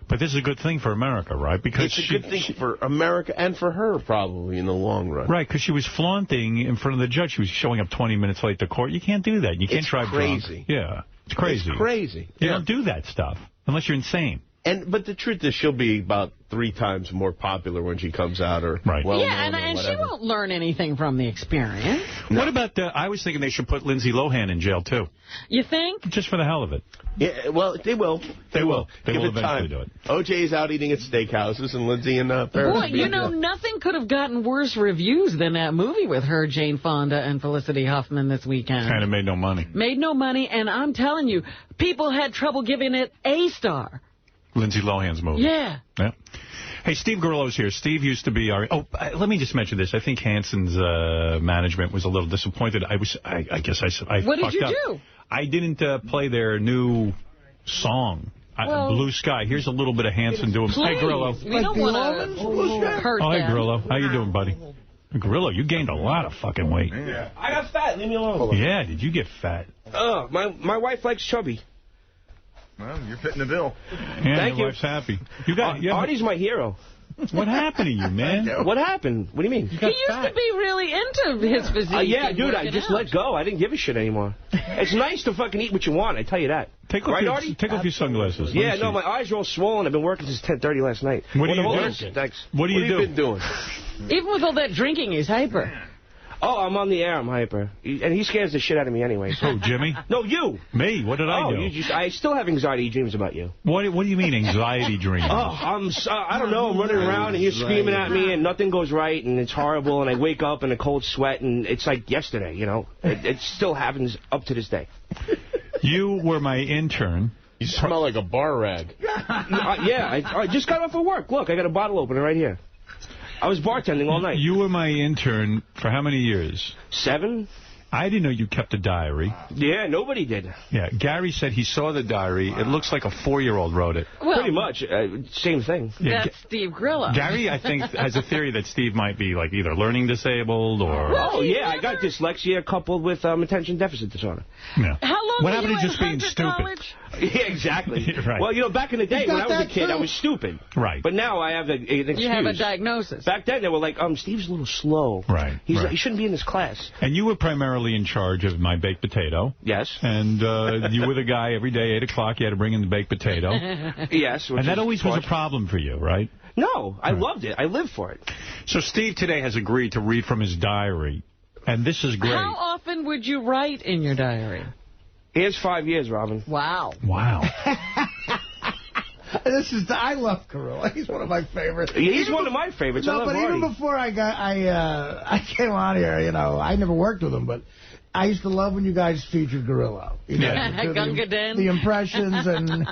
But this is a good thing for America, right? Because it's a good thing for America and for her, probably, in the long run. Right, because she was flaunting in front of the judge. She was showing up 20 minutes late to court. You can't do that. You can't drive drunk. Crazy. Yeah, it's crazy. It's crazy. You don't do that stuff unless you're insane. But the truth is she'll be about 3 times more popular when she comes out. And she won't learn anything from the experience. No. What about, I was thinking they should put Lindsay Lohan in jail, too. You think? Just for the hell of it. Yeah, well, they will. They will. They will eventually do it. OJ's out eating at steakhouses and Lindsay and Paris. Boy, nothing could have gotten worse reviews than that movie with her, Jane Fonda, and Felicity Huffman this weekend. Kind of made no money. Made no money, and I'm telling you, people had trouble giving it a star. Lindsay Lohan's movie. Yeah. Hey, Steve Grillo's here. Steve used to be our... let me just mention this. I think Hanson's management was a little disappointed. I guess I What fucked did you up. do? I didn't play their new song, Blue Sky. Here's a little bit of Hanson doing... Hey, Grillo. We don't want to hurt them. Hey, Grillo. How you doing, buddy? Grillo, you gained a lot of fucking weight. Yeah. I got fat. Leave me alone. Yeah, did you get fat? My wife likes chubby. Well, you're fitting the bill. Yeah, Thank your you. wife's happy. Artie's my hero. What happened to you, man? What happened? What do you mean? He used to be really into his physique. Yeah, dude, I just let go. I didn't give a shit anymore. It's nice to fucking eat what you want, I tell you that. Take off your sunglasses. Yeah, no, my eyes are all swollen. I've been working since 10:30 last night. What are you doing? Thanks. What do you do? What have you been doing? Even with all that drinking, he's hyper. Oh, I'm on the air. I'm hyper. And he scares the shit out of me anyway. So. Oh, Jimmy? No, you. Me? What did I do? I still have anxiety dreams about you. What do you mean, anxiety dreams? I don't know. I'm running around and you're screaming at me and nothing goes right and it's horrible and I wake up in a cold sweat and it's like yesterday, It still happens up to this day. You were my intern. You smell like a bar rag. I just got off of work. Look, I got a bottle opener right here. I was bartending all night. You were my intern for how many years? 7. I didn't know you kept a diary. Yeah, nobody did. Yeah, Gary said he saw the diary. It looks like a 4-year-old wrote it. Well, pretty much. Same thing. Yeah, that's Steve Grillo. Gary, I think, has a theory that Steve might be like either learning disabled or... Oh, yeah, I got dyslexia coupled with attention deficit disorder. Yeah. How long what were happened you to just being stupid? College? Yeah, exactly. Right. Well, back in the day when I was a kid, I was stupid. Right. But now I have an excuse. You have a diagnosis. Back then, they were like, Steve's a little slow. Right. He shouldn't be in this class. And you were primarily in charge of my baked potato. Yes. And you were the guy every day, 8 o'clock, you had to bring in the baked potato. Yes. And that always was a problem for you, right? No, I loved it. I lived for it. So Steve today has agreed to read from his diary. And this is great. How often would you write in your diary? Here's 5 years, Robin. Wow. Wow. I love Carrillo. He's one of my favorites. He's one of my favorites. No, but even before I came on here, I never worked with him, but I used to love when you guys featured Carrillo. The impressions and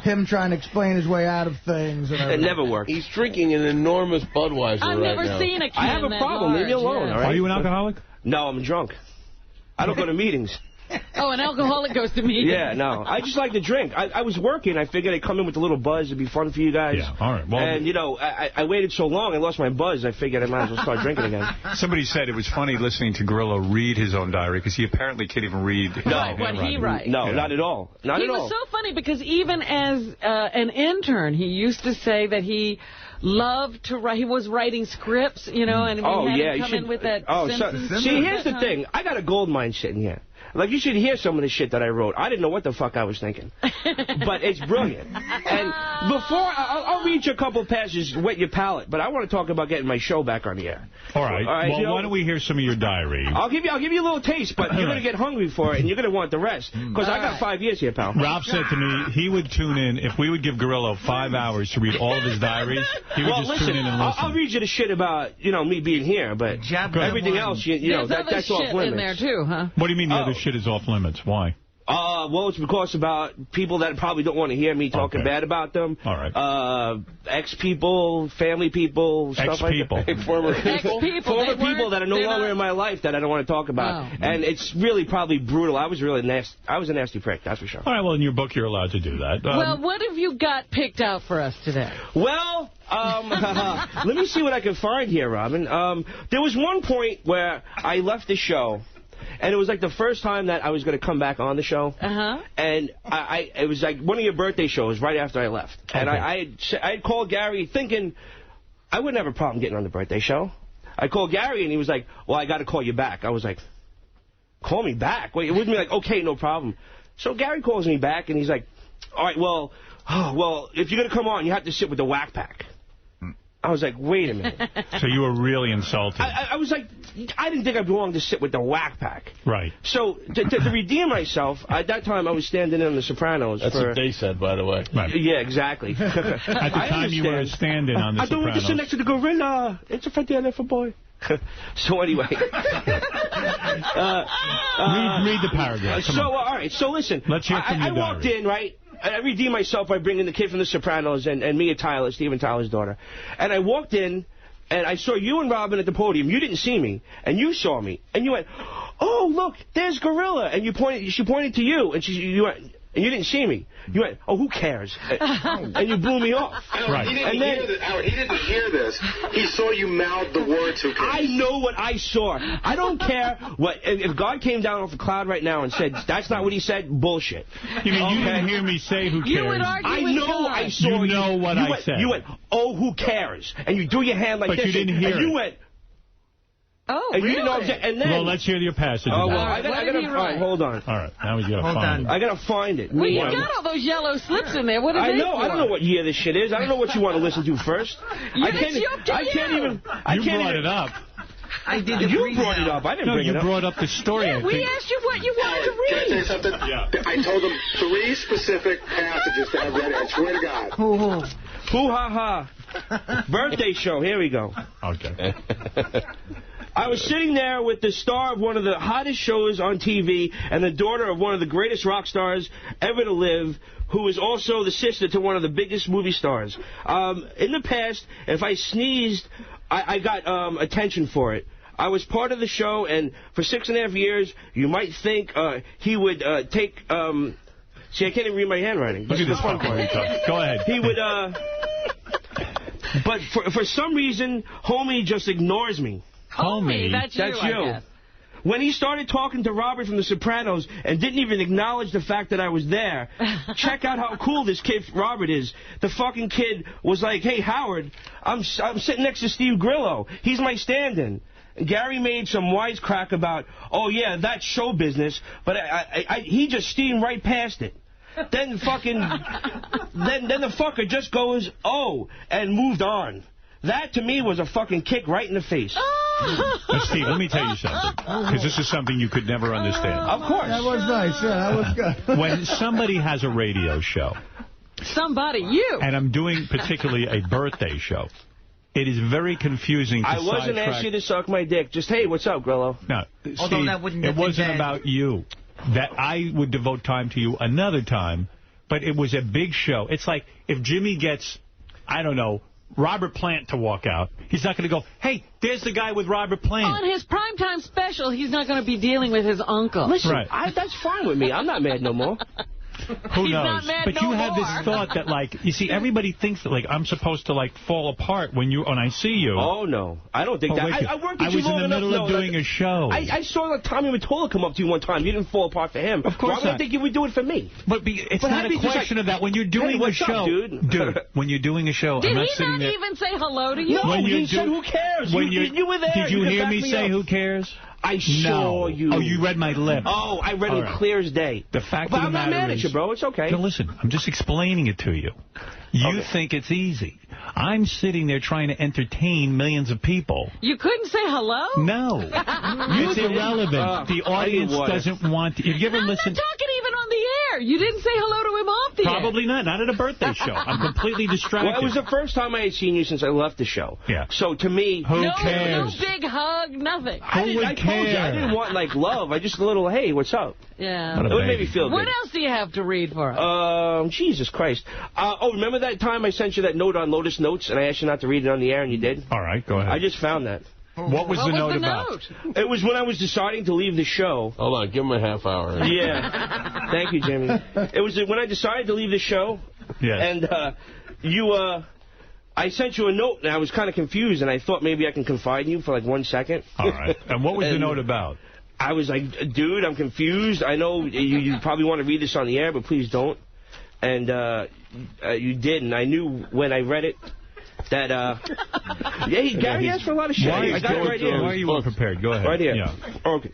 him trying to explain his way out of things. And it never worked. He's drinking an enormous Budweiser I've right now. never seen a can I have a problem. Leave me alone, all right? Are you an alcoholic? No, I'm drunk. I don't go to meetings. Oh, an alcoholic goes to meetings. Yeah, no. I just like to drink. I was working. I figured I'd come in with a little buzz. It'd be fun for you guys. Yeah, all right. Well, and, I waited so long, I lost my buzz. I figured I might as well start drinking again. Somebody said it was funny listening to Grillo read his own diary, because he apparently can't even read what he writes. No, not at all. Not at all. He was so funny because even as an intern, he used to say that he loved to write. He was writing scripts, and we had him come in with that Simpsons. See, here's the thing. I got a gold mine sitting here. Like, you should hear some of the shit that I wrote. I didn't know what the fuck I was thinking. But it's brilliant. And before, I'll read you a couple passages, wet your palate, but I want to talk about getting my show back on the air. All right. Well, why don't we hear some of your diary? I'll give you a little taste, but you're going to get hungry for it, and you're going to want the rest. Because I got 5 years here, pal. Ralph said to me he would tune in. If we would give Gorillo 5 hours to read all of his diaries, he would just tune in and listen. I'll read you the shit about, me being here, but everything else, that's off limits. In there too, huh? What do you mean the other shit is off limits? Why? Well, it's because about people that probably don't want to hear me talking bad about them. All right. Ex-people, family people, stuff like that. Former people that are no longer in my life that I don't want to talk about. Oh. And it's really probably brutal. I was a nasty prick, that's for sure. All right, well, in your book, you're allowed to do that. Well, what have you got picked out for us today? Well, let me see what I can find here, Robin. There was one point where I left the show. And it was like the first time that I was going to come back on the show. And it was like one of your birthday shows right after I left. Okay. And I had called Gary thinking I wouldn't have a problem getting on the birthday show. I called Gary and he was like, well, I got to call you back. I was like, call me back? Wait, it wouldn't be like, okay, no problem. So Gary calls me back and he's like, all right, well, if you're going to come on, you have to sit with the whack pack. I was like, wait a minute. So you were really insulted. I was like, I didn't think I belonged to sit with the whack pack. Right. So to redeem myself, at that time I was standing in on The Sopranos. That's what they said, by the way. Right. Yeah, exactly. At the time you were standing on The Sopranos. I don't want to sit next to the gorilla. It's a fatty for boy. So anyway. Read the paragraph. All right. So listen. Let's hear from your I walked in, right? I redeemed myself by bringing the kid from The Sopranos and Mia Tyler, Steven Tyler's daughter. And I walked in, and I saw you and Robin at the podium. You didn't see me, and you saw me. And you went, oh, look, there's Gorilla. And she pointed to you, and you went, and you didn't see me. You went, oh, who cares? And you blew me off. Right. He didn't hear this. He saw you mouth the words, who cares? I know what I saw. I don't care what. If God came down off a cloud right now and said, that's not what he said, bullshit. You mean you didn't hear me say who cares? You would argue I know God. I saw you. know what I said. You went, oh, who cares? And you do your hand like but this. But you didn't hear and you went, oh, and really? You didn't know, and then, well, let's hear your passage. Oh, well, I gotta find. Hold on. All right, now we gotta find it. I gotta find it. Well, you got all those yellow slips in there. What are they for? I don't know what year this shit is. I don't know what you want to listen to first. I can't even. You brought it up. You brought it up. I didn't bring it up. You brought up the story. Yeah, we asked you what you wanted to read. Can I say something? Yeah. I told him 3 specific passages to have ready. I swear to God. Hoo-ha-ha. Birthday show. Here we go. Okay. I was sitting there with the star of one of the hottest shows on TV and the daughter of one of the greatest rock stars ever to live, who is also the sister to one of the biggest movie stars. In the past, if I sneezed, I got attention for it. I was part of the show, and for 6.5 years, you might think he would take... see, I can't even read my handwriting. Look at this one part. Go ahead. He would... but for some reason, homie just ignores me. Homie? That's you, I guess. When he started talking to Robert from The Sopranos and didn't even acknowledge the fact that I was there, check out how cool this kid Robert is. The fucking kid was like, hey, Howard, I'm sitting next to Steve Grillo. He's my stand-in. Gary made some wisecrack about, oh, yeah, that's show business, but he just steamed right past it. Then fucking, then the fucker just goes, oh, and moved on. That, to me, was a fucking kick right in the face. But, Steve, let me tell you something, because this is something you could never understand. Of course. That was nice. Yeah, that was good. When somebody has a radio show. Somebody, you. And I'm doing particularly a birthday show. It is very confusing to I wasn't asking you to suck my dick. Just, hey, what's up, Grillo? No, Steve, it wasn't about you. That I would devote time to you another time, but it was a big show. It's like if Jimmy gets, I don't know, Robert Plant to walk out, he's not going to go, hey, there's the guy with Robert Plant. On his primetime special, he's not going to be dealing with his uncle. Listen, that's fine with me. I'm not mad no more. Who knows? But you have this thought that, like, you see, everybody thinks that, like, I'm supposed to, like, fall apart when I see you. Oh, no. I don't think that. I worked with you long enough. I was in the middle of doing a show. I saw like, Tommy Mottola come up to you one time. You didn't fall apart for him. Of course not. I think you would do it for me. But it's not a question of that. When you're doing a show, dude, when you're doing a show, I'm not sitting there. Did he not even say hello to you? No, he said, who cares? You were there. Did you hear me say who cares? I saw you. Oh, you read my lips. Oh, I read it clear as day. The fact but of the I'm not matter mad at is, you, bro. It's okay. No, listen. I'm just explaining it to you. You think it's easy. I'm sitting there trying to entertain millions of people. You couldn't say hello? No. It's irrelevant. The audience doesn't want to. If you ever listen... I'm not talking even on the air. You didn't say hello to him off the air. Probably not. Not at a birthday show. I'm completely distracted. Well, it was the first time I had seen you since I left the show. Yeah. So to me... Who cares? No big hug, nothing. I told you, I didn't want, like, love. I just a little, hey, what's up? Yeah. It would make me feel good. What else do you have to read for us? Jesus Christ. Remember that time I sent you that note on Lotus Notes and I asked you not to read it on the air and you did? All right, go ahead. I just found that. What was the note about? It was when I was deciding to leave the show. Hold on, give him a half hour. Yeah. Thank you, Jimmy. It was when I decided to leave the show. Yes. And I sent you a note and I was kind of confused and I thought maybe I can confide in you for like 1 second. All right. And what was the note about? I was like, dude, I'm confused. I know you probably want to read this on the air, but please don't. And you did, and I knew when I read it that, Gary asked for a lot of shit. I got it right here. Why are you unprepared? Go ahead. Right here. Yeah. Okay.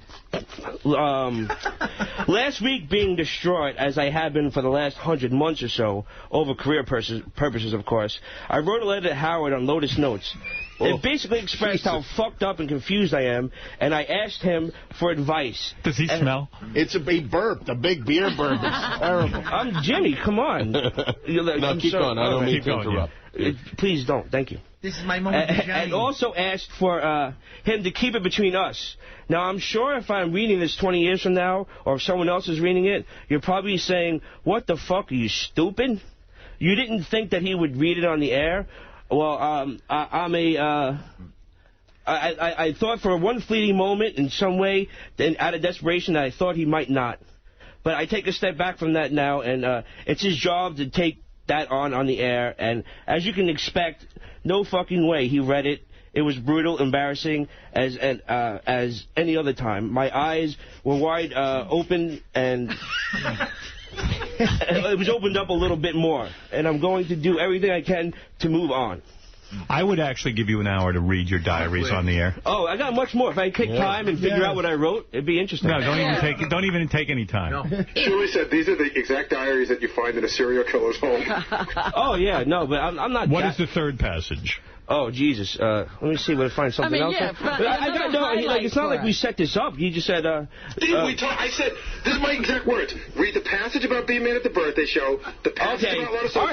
Last week being distraught, as I have been for the last 100 months or so, over career purposes, of course, I wrote a letter to Howard on Lotus Notes. It basically expressed how fucked up and confused I am, and I asked him for advice. Does he smell? It's a big burp, a big beer burp. It's terrible. I'm Jimmy, come on. No, keep going. I don't mean to interrupt. Please don't. Thank you. This is my moment to shine. And also asked for him to keep it between us. Now, I'm sure if I'm reading this 20 years from now, or if someone else is reading it, you're probably saying, what the fuck, are you stupid? You didn't think that he would read it on the air? Well, I thought for one fleeting moment in some way, then out of desperation, that I thought he might not. But I take a step back from that now, and it's his job to take that on the air. And as you can expect, no fucking way he read it. It was brutal, embarrassing as any other time. My eyes were wide open, and it was opened up a little bit more. And I'm going to do everything I can to move on. I would actually give you an hour to read your diaries on the air. Oh, I got much more. If I take time and figure out what I wrote, it'd be interesting. No, don't even take any time. No. Julie said these are the exact diaries that you find in a serial killer's home. Oh, yeah, no, but I'm not... What is the third passage? Oh, Jesus. Let me see if I find something else. Yeah, it's not like we set this up. You just said... I said, this is my exact words. Read the passage about being mad at the birthday show, the passage about Lotus. All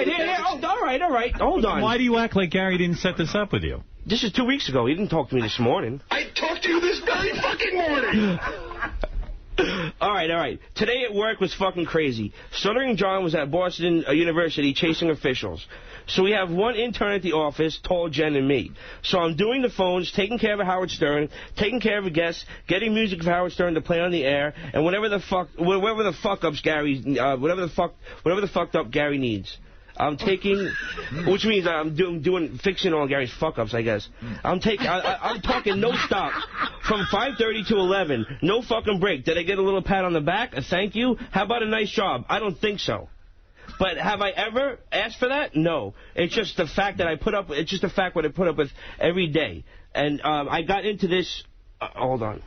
right. Hold on. Why do you act like Gary didn't set this up with you? This is 2 weeks ago. He didn't talk to me this morning. I talked to you this very fucking morning. All right. Today at work was fucking crazy. Stuttering John was at Boston University chasing officials. So we have one intern at the office, Tall Jen, and me. So I'm doing the phones, taking care of Howard Stern, taking care of a guest, getting music of Howard Stern to play on the air, and whatever the fucked up Gary needs. I'm taking, which means I'm fixing all Gary's fuck-ups, I guess. I'm talking no stop from 5:30 to 11. No fucking break. Did I get a little pat on the back? A thank you? How about a nice job? I don't think so. But have I ever asked for that? No. It's just the fact that I put up. It's just a fact what I put up with every day. And I got into this. Hold on.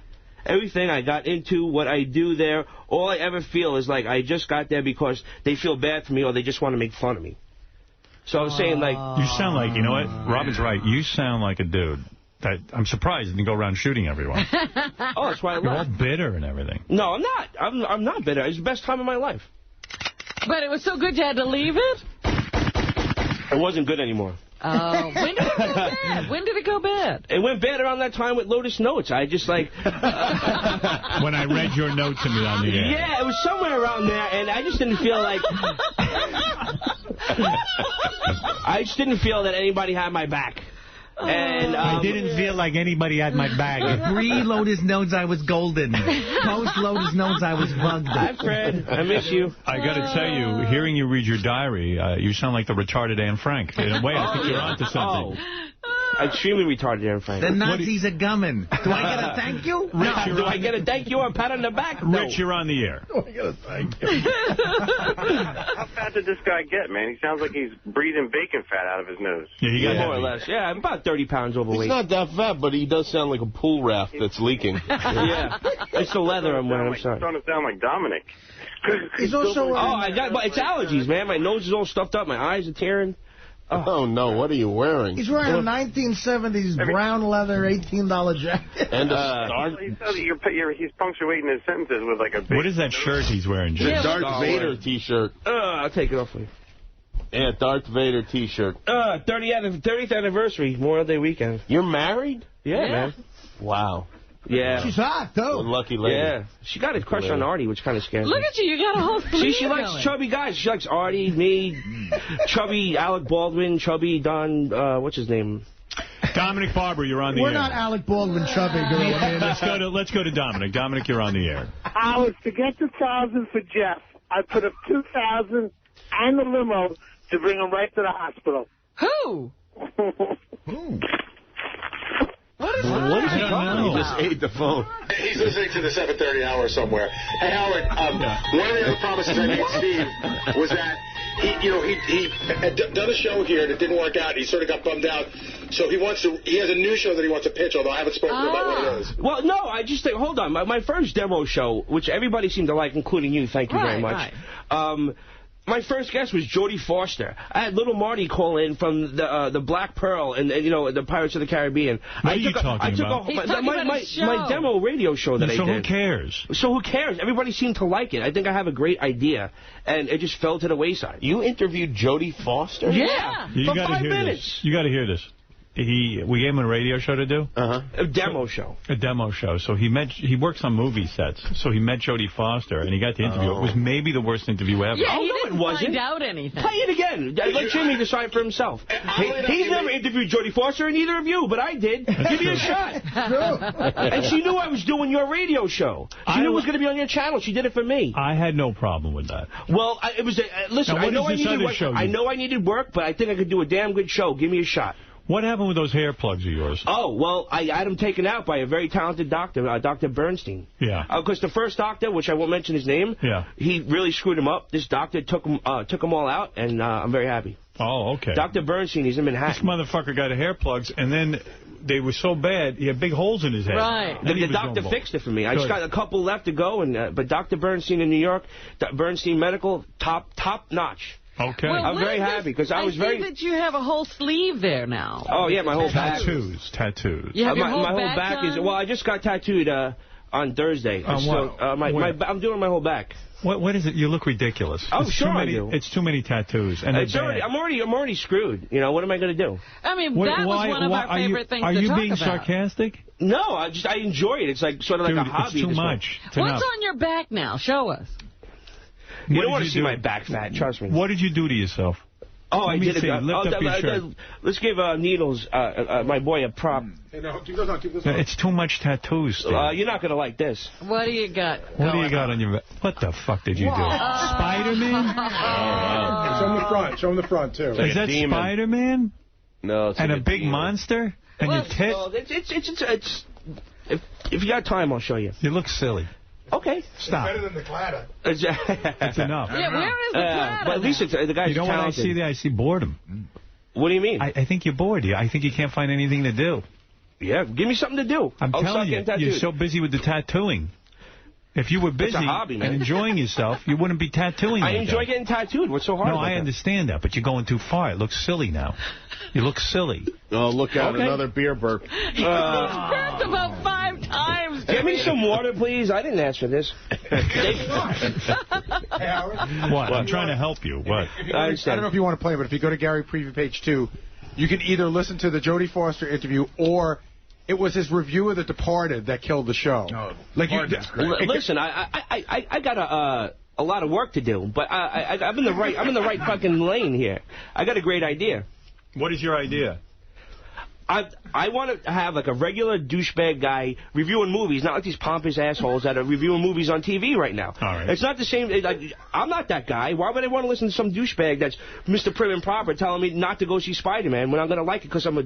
Everything I got into, what I do there, all I ever feel is like I just got there because they feel bad for me or they just want to make fun of me. So I was saying, like... You sound like, you know what? Robin's right. You sound like a dude that I'm surprised didn't go around shooting everyone. Oh, that's why I left. You're all bitter and everything. No, I'm not. I'm not bitter. It's the best time of my life. But it was so good you had to leave it? It wasn't good anymore. Oh, when did it go bad? When did it go bad? It went bad around that time with Lotus Notes. I just like... When I read your note to me on the air. Yeah, it was somewhere around there, and I just didn't feel like... I just didn't feel that anybody had my back. And I didn't feel like anybody had my back. Pre-Lotus Notes, I was golden. Post-Lotus Notes, I was bugged. Hi, Fred. I miss you. I got to tell you, hearing you read your diary, you sound like the retarded Anne Frank. In a way, I think you're onto something. Oh. Extremely retarded, Aaron Frank. The Nazis are gumming. Do I get a thank you? No. Do I get a thank you or a pat on the back? No. Rich, you're on the air. Do I get a thank you? How fat did this guy get, man? He sounds like he's breathing bacon fat out of his nose. Yeah, he got more or less. Yeah, I'm about 30 pounds overweight. He's not that fat, but he does sound like a pool raft that's leaking. Yeah. It's the leather I'm wearing. I'm sorry. He's starting to sound like Dominic. He's also... it's allergies, man. My nose is all stuffed up. My eyes are tearing. Oh, no. What are you wearing? He's wearing a 1970s brown leather $18 jacket. And a Darth... He's punctuating his sentences with like a big... What is that shirt he's wearing, Jim? The Darth Vader T-shirt. I'll take it off for you. Yeah, Darth Vader T-shirt. 30th anniversary, Memorial Day weekend. You're married? Yeah, man. Wow. Yeah. She's hot, though. Lucky lady. Yeah. She got a crush on Artie, which kind of scares me. Look at you. You got a whole sleeve. She likes chubby guys. She likes Artie, me, chubby Alec Baldwin, chubby Don, what's his name? Dominic Barber, you're on the air. We're not Alec Baldwin chubby, girl. Let's go to Dominic. Dominic, you're on the air. Howard, forget the 1,000 for Jeff. I put up 2,000 and the limo to bring him right to the hospital. Who? What is he talking about? He just ate the phone. He's listening to the 7:30 hour somewhere. Hey, Howard, one of the other promises I made Steve was that he had done a show here and it didn't work out. He sort of got bummed out. So he has a new show that he wants to pitch, although I haven't spoken about what it is. Well, no, I just think, hold on. My first demo show, which everybody seemed to like, including you, thank you very much. Right. My first guest was Jodie Foster. I had Little Marty call in from the Black Pearl and the Pirates of the Caribbean. What are you talking about? My demo radio show that I did. So who cares? So who cares? Everybody seemed to like it. I think I have a great idea, and it just fell to the wayside. You interviewed Jodie Foster? Yeah, for 5 minutes. You got to hear this. We gave him a radio show to do? A demo show. A demo show. So he works on movie sets. So he met Jodie Foster, and he got the interview. It was maybe the worst interview ever. Yeah, he didn't find out anything. Play it again. Let Jimmy decide for himself. He's never interviewed Jodie Foster, and neither of you, but I did. Give me a shot. And she knew I was doing your radio show. She knew it was going to be on your channel. She did it for me. I had no problem with that. Well, it was listen, now, I know I needed work, but I think I could do a damn good show. Give me a shot. What happened with those hair plugs of yours? Oh, well, I had them taken out by a very talented doctor, Dr. Bernstein. Yeah. Because the first doctor, which I won't mention his name, he really screwed him up. This doctor took them all out, and I'm very happy. Oh, okay. Dr. Bernstein, he's in Manhattan. This motherfucker got hair plugs, and then they were so bad, he had big holes in his head. Right. The doctor fixed it for me. I just got a couple left to go, but Dr. Bernstein in New York, Bernstein Medical, top notch. Okay. Well, I'm very happy because I was very... I see that you have a whole sleeve there now. Oh, yeah, my whole back. Tattoos. You have your my whole back is... Well, I just got tattooed on Thursday. I'm doing my whole back. What is it? You look ridiculous. Oh, sure I do. It's too many tattoos. And I'm already screwed. You know, what am I going to do? I mean, that was one of our favorite things to talk about. Are you being sarcastic? No, I enjoy it. It's like sort of like a hobby. It's too much. What's on your back now? Show us. You don't want to see my back fat, trust me. What did you do to yourself? Oh, I did it. Lift up your shirt. Let's give Needles, my boy, a prop. Hey, no, keep those on. It's too much tattoos, Steve. You're not going to like this. What do you got? What do you got on your back? What the fuck did you do? Spider-Man? Show him the front. Show him the front, too. Is that Spider-Man? No, it's and a big monster? And your tit? Well, it's if you got time, I'll show you. You look silly. Okay. Stop. It's better than the Claddagh. That's enough. Yeah, where is the Claddagh? But at least the guy's talented. You know what I see there? I see boredom. What do you mean? I think you're bored. I think you can't find anything to do. Yeah, give me something to do. I'm telling you, you're so busy with the tattooing. If you were busy hobby, and enjoying yourself, you wouldn't be tattooing I enjoy getting tattooed. What's so hard about I understand that, but you're going too far. It looks silly now. You look silly. Oh, look out, another beer burp. He's burped about 5 times. Give me some water, please. I didn't ask for this. What? I'm trying to help you. What? I don't know if you want to play, but if you go to Gary Preview page 2, you can either listen to the Jodie Foster interview or... It was his review of The Departed that killed the show. Oh, listen, I got a lot of work to do, but I'm in the right fucking lane here. I got a great idea. What is your idea? I want to have like a regular douchebag guy reviewing movies, not like these pompous assholes that are reviewing movies on TV right now. All right. It's not the same. I'm not that guy. Why would I want to listen to some douchebag that's Mr. Prim and Proper telling me not to go see Spider-Man when I'm going to like it because I'm a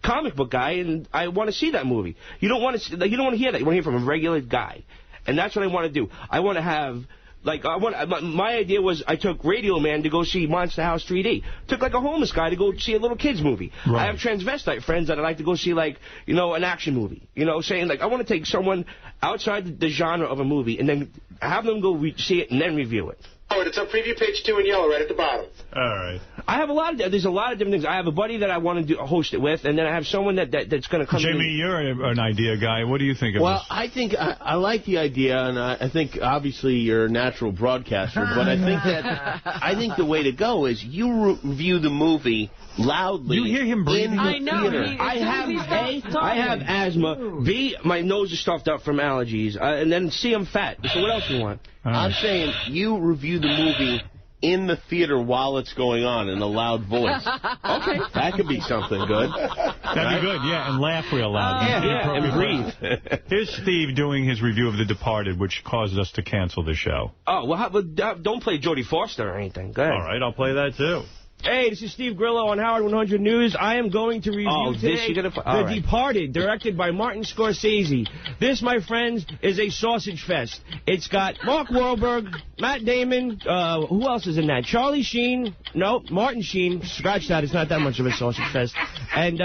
comic book guy and I want to see that movie? You don't want to hear that. You want to hear from a regular guy. And that's what I want to do. I want to have... my idea was I took Radio Man to go see Monster House 3D. Took like a homeless guy to go see a little kid's movie. Right. I have transvestite friends that I like to go see like, an action movie. Saying like I want to take someone outside the genre of a movie and then have them go see it and then review it. Oh, it's on preview page 2 in yellow right at the bottom. All right. I have there's a lot of different things. I have a buddy that I want to host it with, and then I have someone that's going to come Jimmy, you're an idea guy. What do you think of this? Well, I think I like the idea, and I think obviously you're a natural broadcaster, but I think the way to go is you review the movie loudly. You hear him breathing in the theater. I have asthma. B, my nose is stuffed up from allergies. And then C, I'm fat. So what else do you want? I'm saying you review the movie in the theater while it's going on in a loud voice. Okay. That could be something good. That'd be good, yeah, and laugh real loud. And breathe. Here's Steve doing his review of The Departed, which caused us to cancel the show. Oh, well, don't play Jodie Foster or anything. Go ahead. All right, I'll play that, too. Hey, this is Steve Grillo on Howard 100 News. I am going to review today The Departed, directed by Martin Scorsese. This, my friends, is a sausage fest. It's got Mark Wahlberg, Matt Damon, who else is in that? Charlie Sheen. No, Martin Sheen. Scratch that. It's not that much of a sausage fest. And,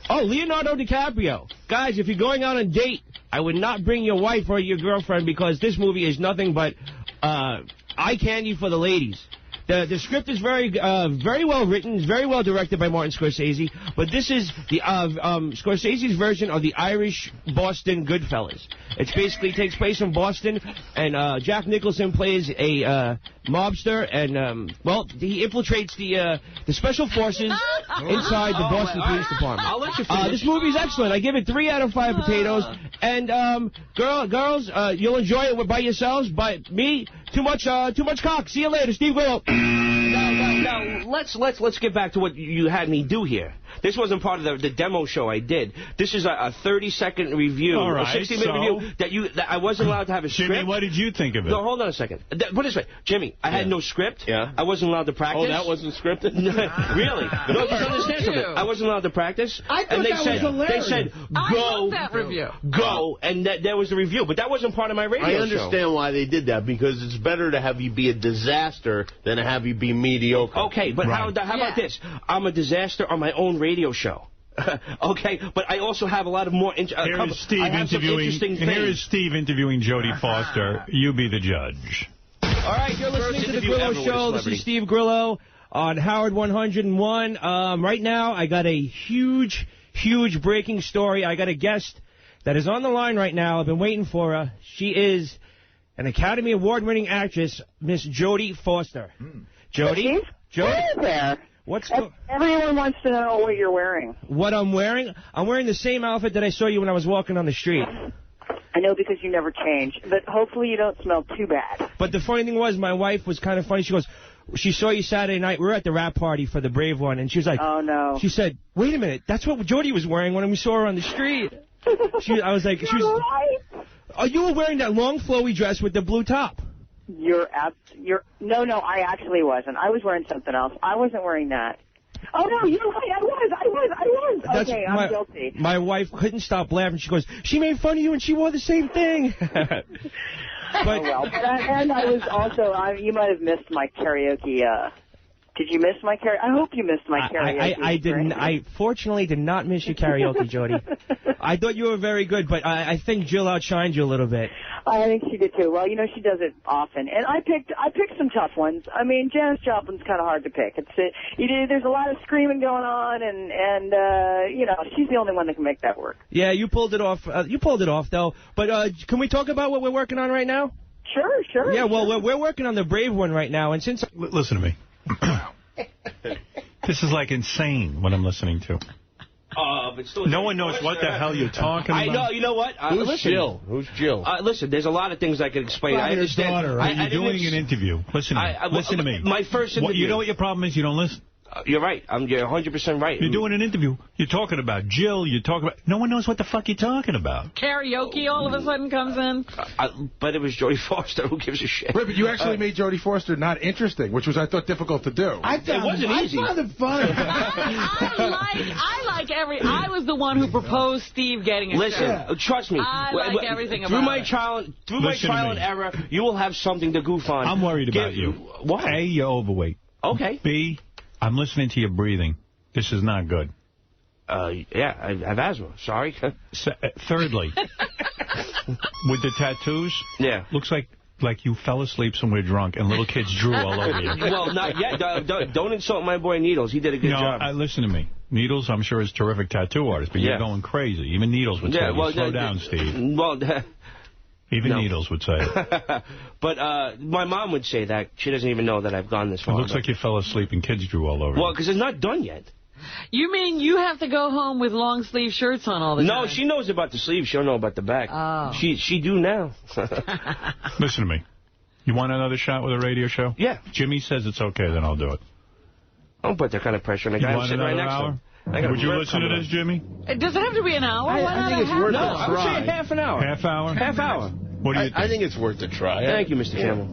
Leonardo DiCaprio. Guys, if you're going out on a date, I would not bring your wife or your girlfriend because this movie is nothing but eye candy for the ladies. The script is very well written. It's very well directed by Martin Scorsese. But this is the Scorsese's version of the Irish Boston Goodfellas. It basically takes place in Boston, and Jack Nicholson plays a mobster, and he infiltrates the special forces inside the Boston Police Department. I'll let you finish. This movie is excellent. I give it 3 out of 5 potatoes. And girls, you'll enjoy it by yourselves. But me, too much cock. See you later, Steve Grillo. Now, let's get back to what you had me do here. This wasn't part of the demo show I did. This is a 30-second review, all right, a 60-minute review that I wasn't allowed to have a script. Jimmy, what did you think of it? No, hold on a second. Put it this way, Jimmy, I had no script. Yeah. I wasn't allowed to practice. Oh, that wasn't scripted? Really? No, just understand something. I wasn't allowed to practice. I thought was hilarious. They said, go, that review. Go, and there was the review. But that wasn't part of my radio show. I understand why they did that, because it's better to have you be a disaster than to have you be mediocre. Okay, but how about this? I'm a disaster on my own radio show. Okay, but I also have a lot of more... Here is Steve interviewing Jodie Foster. You be the judge. All right, you're listening to The Grillo Show. This is Steve Grillo on Howard 101. Right now, I got a huge breaking story. I got a guest that is on the line right now. I've been waiting for her. She is an Academy Award-winning actress, Miss Jodie Foster. Jodie? Hey there. Everyone wants to know what you're wearing. What I'm wearing? I'm wearing the same outfit that I saw you when I was walking on the street. I know, because you never change, but hopefully you don't smell too bad. But the funny thing was, my wife was kind of funny. She goes, she saw you Saturday night. We were at the rap party for the Brave one, and she was like, oh, no. She said, wait a minute, that's what Jodie was wearing when we saw her on the street. I was like, oh, you were wearing that long, flowy dress with the blue top. No, I actually wasn't. I was wearing something else. I wasn't wearing that. Oh, no, you're right. I was. Okay, I'm guilty. My wife couldn't stop laughing. She goes, she made fun of you and she wore the same thing. But I was also, you might have missed my karaoke. Did you miss my karaoke? I hope you missed my karaoke. I didn't. I fortunately did not miss your karaoke, Jodie. I thought you were very good, but I think Jill outshined you a little bit. I think she did too. Well, she does it often, and I picked some tough ones. I mean, Janis Joplin's kind of hard to pick. There's a lot of screaming going on, and she's the only one that can make that work. Yeah, you pulled it off. You pulled it off, though. But can we talk about what we're working on right now? Sure. Yeah, well, we're working on the Brave one right now, and since listen to me. This is like insane what I'm listening to. But still, no one knows what the hell you're talking about. I know. You know what? Who's Jill? Listen, there's a lot of things I can explain. I understand. Daughter, right? You're doing an interview. Listen to me. My first interview. You know what your problem is? You don't listen. You're right. You're 100% right. You're doing an interview. You're talking about Jill. You're talking about... No one knows what the fuck you're talking about. Karaoke all of a sudden comes in. But it was Jodie Foster. Who gives a shit? Right, but you actually made Jodie Foster not interesting, which was, I thought, difficult to do. It wasn't easy. I found it funny. I was the one who proposed Steve getting a show. Trust me. I like everything about it. Through my trial and error, you will have something to goof on. I'm worried about you. Why? A, you're overweight. Okay. B, I'm listening to your breathing. This is not good. Yeah, I have asthma. Sorry. Thirdly, with the tattoos, looks like you fell asleep somewhere drunk and little kids drew all over you. Well, not yet. Don't insult my boy Needles. He did a good job. Listen to me. Needles, I'm sure, is a terrific tattoo artist, but you're going crazy. Even Needles would say, slow down, Steve. Well, Even Needles would say it. But my mom would say that. She doesn't even know that I've gone this far. It looks like you fell asleep and kids drew all over you. Well, because it's not done yet. You mean you have to go home with long sleeve shirts on all the time? No, she knows about the sleeves. She don't know about the back. Oh. She do now. Listen to me. You want another shot with a radio show? Yeah. Jimmy says it's okay, then I'll do it. Don't put that kind of pressure on the guy I'm sitting right next to him. Would you listen to this, Jimmy? Does it have to be an hour? I think it's worth a try. I would say half an hour. Half hour? Half hour. What do you think? I think it's worth a try. Thank you, Mr. Campbell.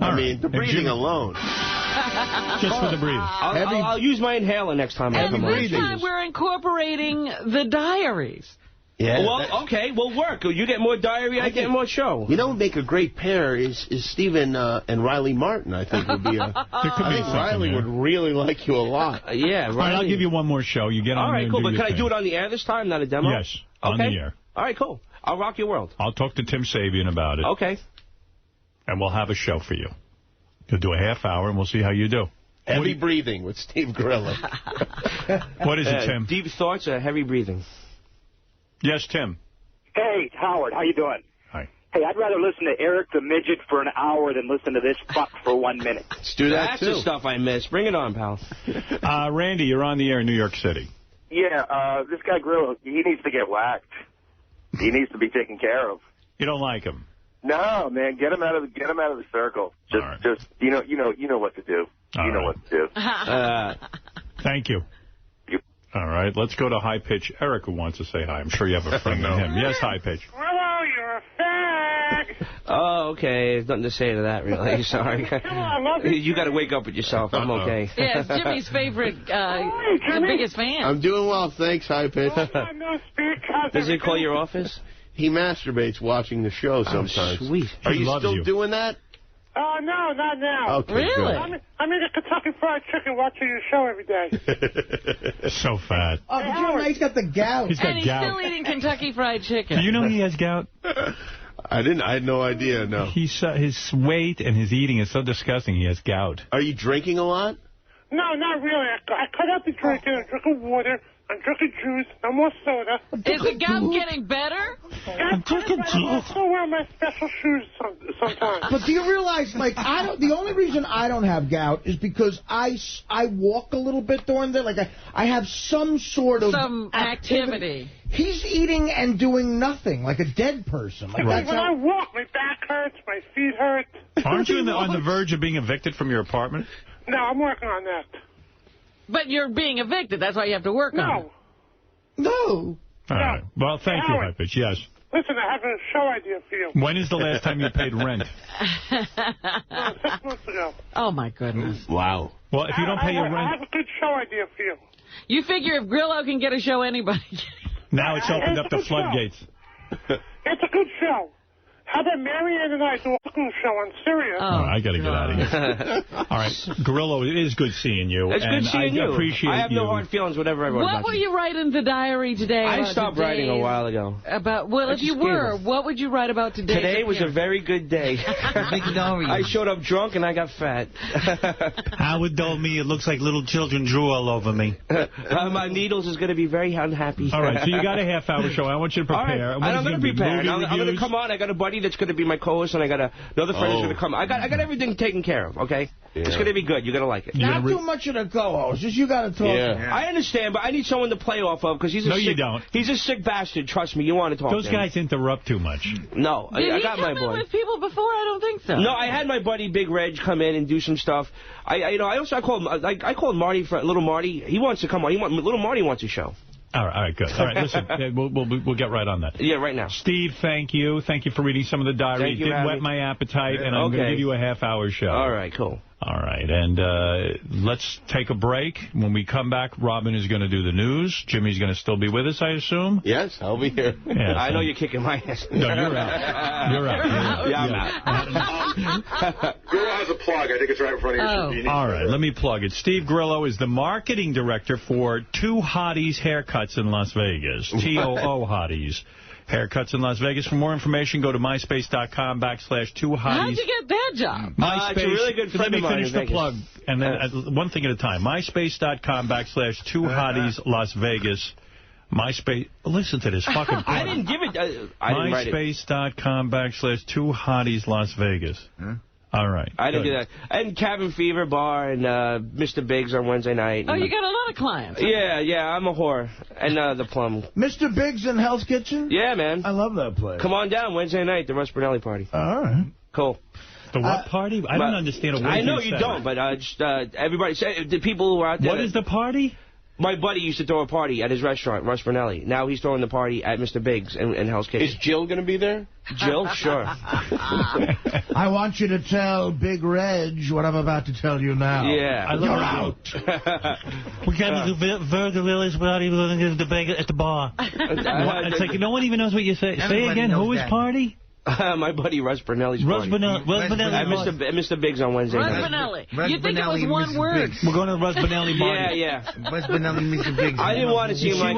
I mean, the breathing alone. Just for the breathing. I'll use my inhaler next time I come on. And this time we're incorporating the diaries. Yeah. Well, okay, we'll work. You get more diary, I get more show. You know what would make a great pair is Stephen and Riley Martin, I think, would be a... I think Riley would really like you a lot. Yeah, Riley. All right, I'll give you one more show. You get on all right, there cool, and but can I do it on the air this time, not a demo? Yes, on the air. All right, cool. I'll rock your world. I'll talk to Tim Sabian about it. Okay. And we'll have a show for you. You'll do a half hour, and we'll see how you do. Heavy breathing with Steve Gorilla. What is it, Tim? Deep thoughts or heavy breathing? Yes, Tim. Hey, Howard, how you doing? Hi. Hey, I'd rather listen to Eric the Midget for an hour than listen to this fuck for 1 minute. Let's do that, That's the stuff I miss. Bring it on, pal. Randy, you're on the air in New York City. Yeah, this guy Gorilla, he needs to get whacked. He needs to be taken care of. You don't like him? No, man, get him out of the circle. Just you know what to do. You know what to do. Thank you. All right, let's go to High Pitch. Eric, who wants to say hi. I'm sure you have a friend in him. Yes, High Pitch. Hello, you're a fag. Oh, okay. There's nothing to say to that, really. Sorry. Come on, love you. You got to wake up with yourself. I'm okay. Yeah, it's Jimmy's favorite, the biggest fan. I'm doing well, thanks, High Pitch. Does he call your office? He masturbates watching the show sometimes. Oh, sweet. Are you still doing that? No, not now. Okay, really? I'm in the Kentucky Fried Chicken watching your show every day. So fat. Oh, but you know, he's got the gout. He's got and gout. he's still eating Kentucky Fried Chicken. Do you know he has gout? I had no idea, no. His weight and his eating is so disgusting, he has gout. Are you drinking a lot? No, not really. I cut out the drinking. I'm drinking water. I'm drinking juice. No more soda. Is the gout getting better? I'm drinking juice. I also wear my special shoes sometimes. But do you realize, like, the only reason I don't have gout is because I walk a little bit during the, like, I have some sort of activity. He's eating and doing nothing, like a dead person. Like, when I walk, my back hurts, my feet hurt. Aren't you on the verge of being evicted from your apartment? No, I'm working on that. But you're being evicted. That's why you have to work on it. No. All right. Well, thank you, High Pitch. Yes. Listen, I have a show idea for you. When is the last time you paid rent? 6 months ago. Oh, my goodness. Wow. Well, if you don't pay your rent... I have a good show idea for you. You figure if Grillo can get a show, anybody can. Now it's opened up the floodgates. It's a good show. How about Marianne and I do a cooking show on Syria? Oh, I got to get out of here. All right, Gorillo, it is good seeing you. It's good seeing you. I appreciate you. I have no hard feelings, whatever I wrote about you. What were you writing in the diary today? I stopped writing a while ago. Well, if you were, what would you write about today? Today was a very good day. I showed up drunk and I got fat. Howard told me it looks like little children drew all over me. My Needles is going to be very unhappy. All right, so you got a half-hour show. I want you to prepare. Right. I'm going to prepare. I'm going to come on. I got a buddy buddy that's going to be my co-host, and I got another friend who's going to come. I got everything taken care of, okay? Yeah. It's going to be good. You're going to like it. Not too much of the co-host. Just you got to talk to him. I understand, but I need someone to play off of because he's a sick... you don't. He's a sick bastard. Trust me. You want to talk to him. Those guys interrupt too much. No. I got my boy. Did he come in with people before? I don't think so. No, I had my buddy Big Reg come in and do some stuff. I called Marty, Little Marty. He wants to come on. Little Marty wants a show. All right, good. All right, listen, we'll get right on that. Yeah, right now. Steve, thank you. Thank you for reading some of the diary. It did whet my appetite, and I'm going to give you a half-hour show. All right, cool. All right, and let's take a break. When we come back, Robin is going to do the news. Jimmy's going to still be with us, I assume? Yes, I'll be here. Yes, I know you're kicking my ass. No, you're out. You're out. Yeah, I'm out. Grillo has a plug. I think it's right in front of you. All right, let me plug it. Steve Grillo is the marketing director for Two Hotties Haircuts in Las Vegas. TOO Hotties Haircuts in Las Vegas. For more information, go to myspace.com/2hotties. How'd you get that job? MySpace. It's a really good friend of mine. Let me finish the plug, and then one thing at a time. myspace.com/2hotties Las Vegas. MySpace. Listen to this fucking plug. I didn't give it. I didn't write it. myspace.com/2hotties Las Vegas. Huh? All right. I didn't do that. And Cabin Fever Bar and Mr. Biggs on Wednesday night. Oh, you got a lot of clients. Yeah, I'm a whore. And the Plum. Mr. Biggs in Hell's Kitchen? Yeah, man. I love that place. Come on down Wednesday night, the Russ Brunelli party. All right. Cool. The what party? I don't understand a word I know you don't, but just everybody, the people who are out there. What is the party? My buddy used to throw a party at his restaurant, Russ Brunelli. Now he's throwing the party at Mr. Biggs in Hell's Kitchen. Is Jill going to be there? Jill? Sure. I want you to tell Big Reg what I'm about to tell you now. Yeah. You're out. We got to do Vergorilla's without even going to debate at the bar. It's like no one even knows what you say. Say again, whose party? My buddy Russ Brunelli's party. Mr. Biggs on Wednesday night. Russ Brunelli. You think it was one word. We're going to the Russ Brunelli party. Yeah. Russ Brunelli, Mr. Biggs. I didn't want to see him like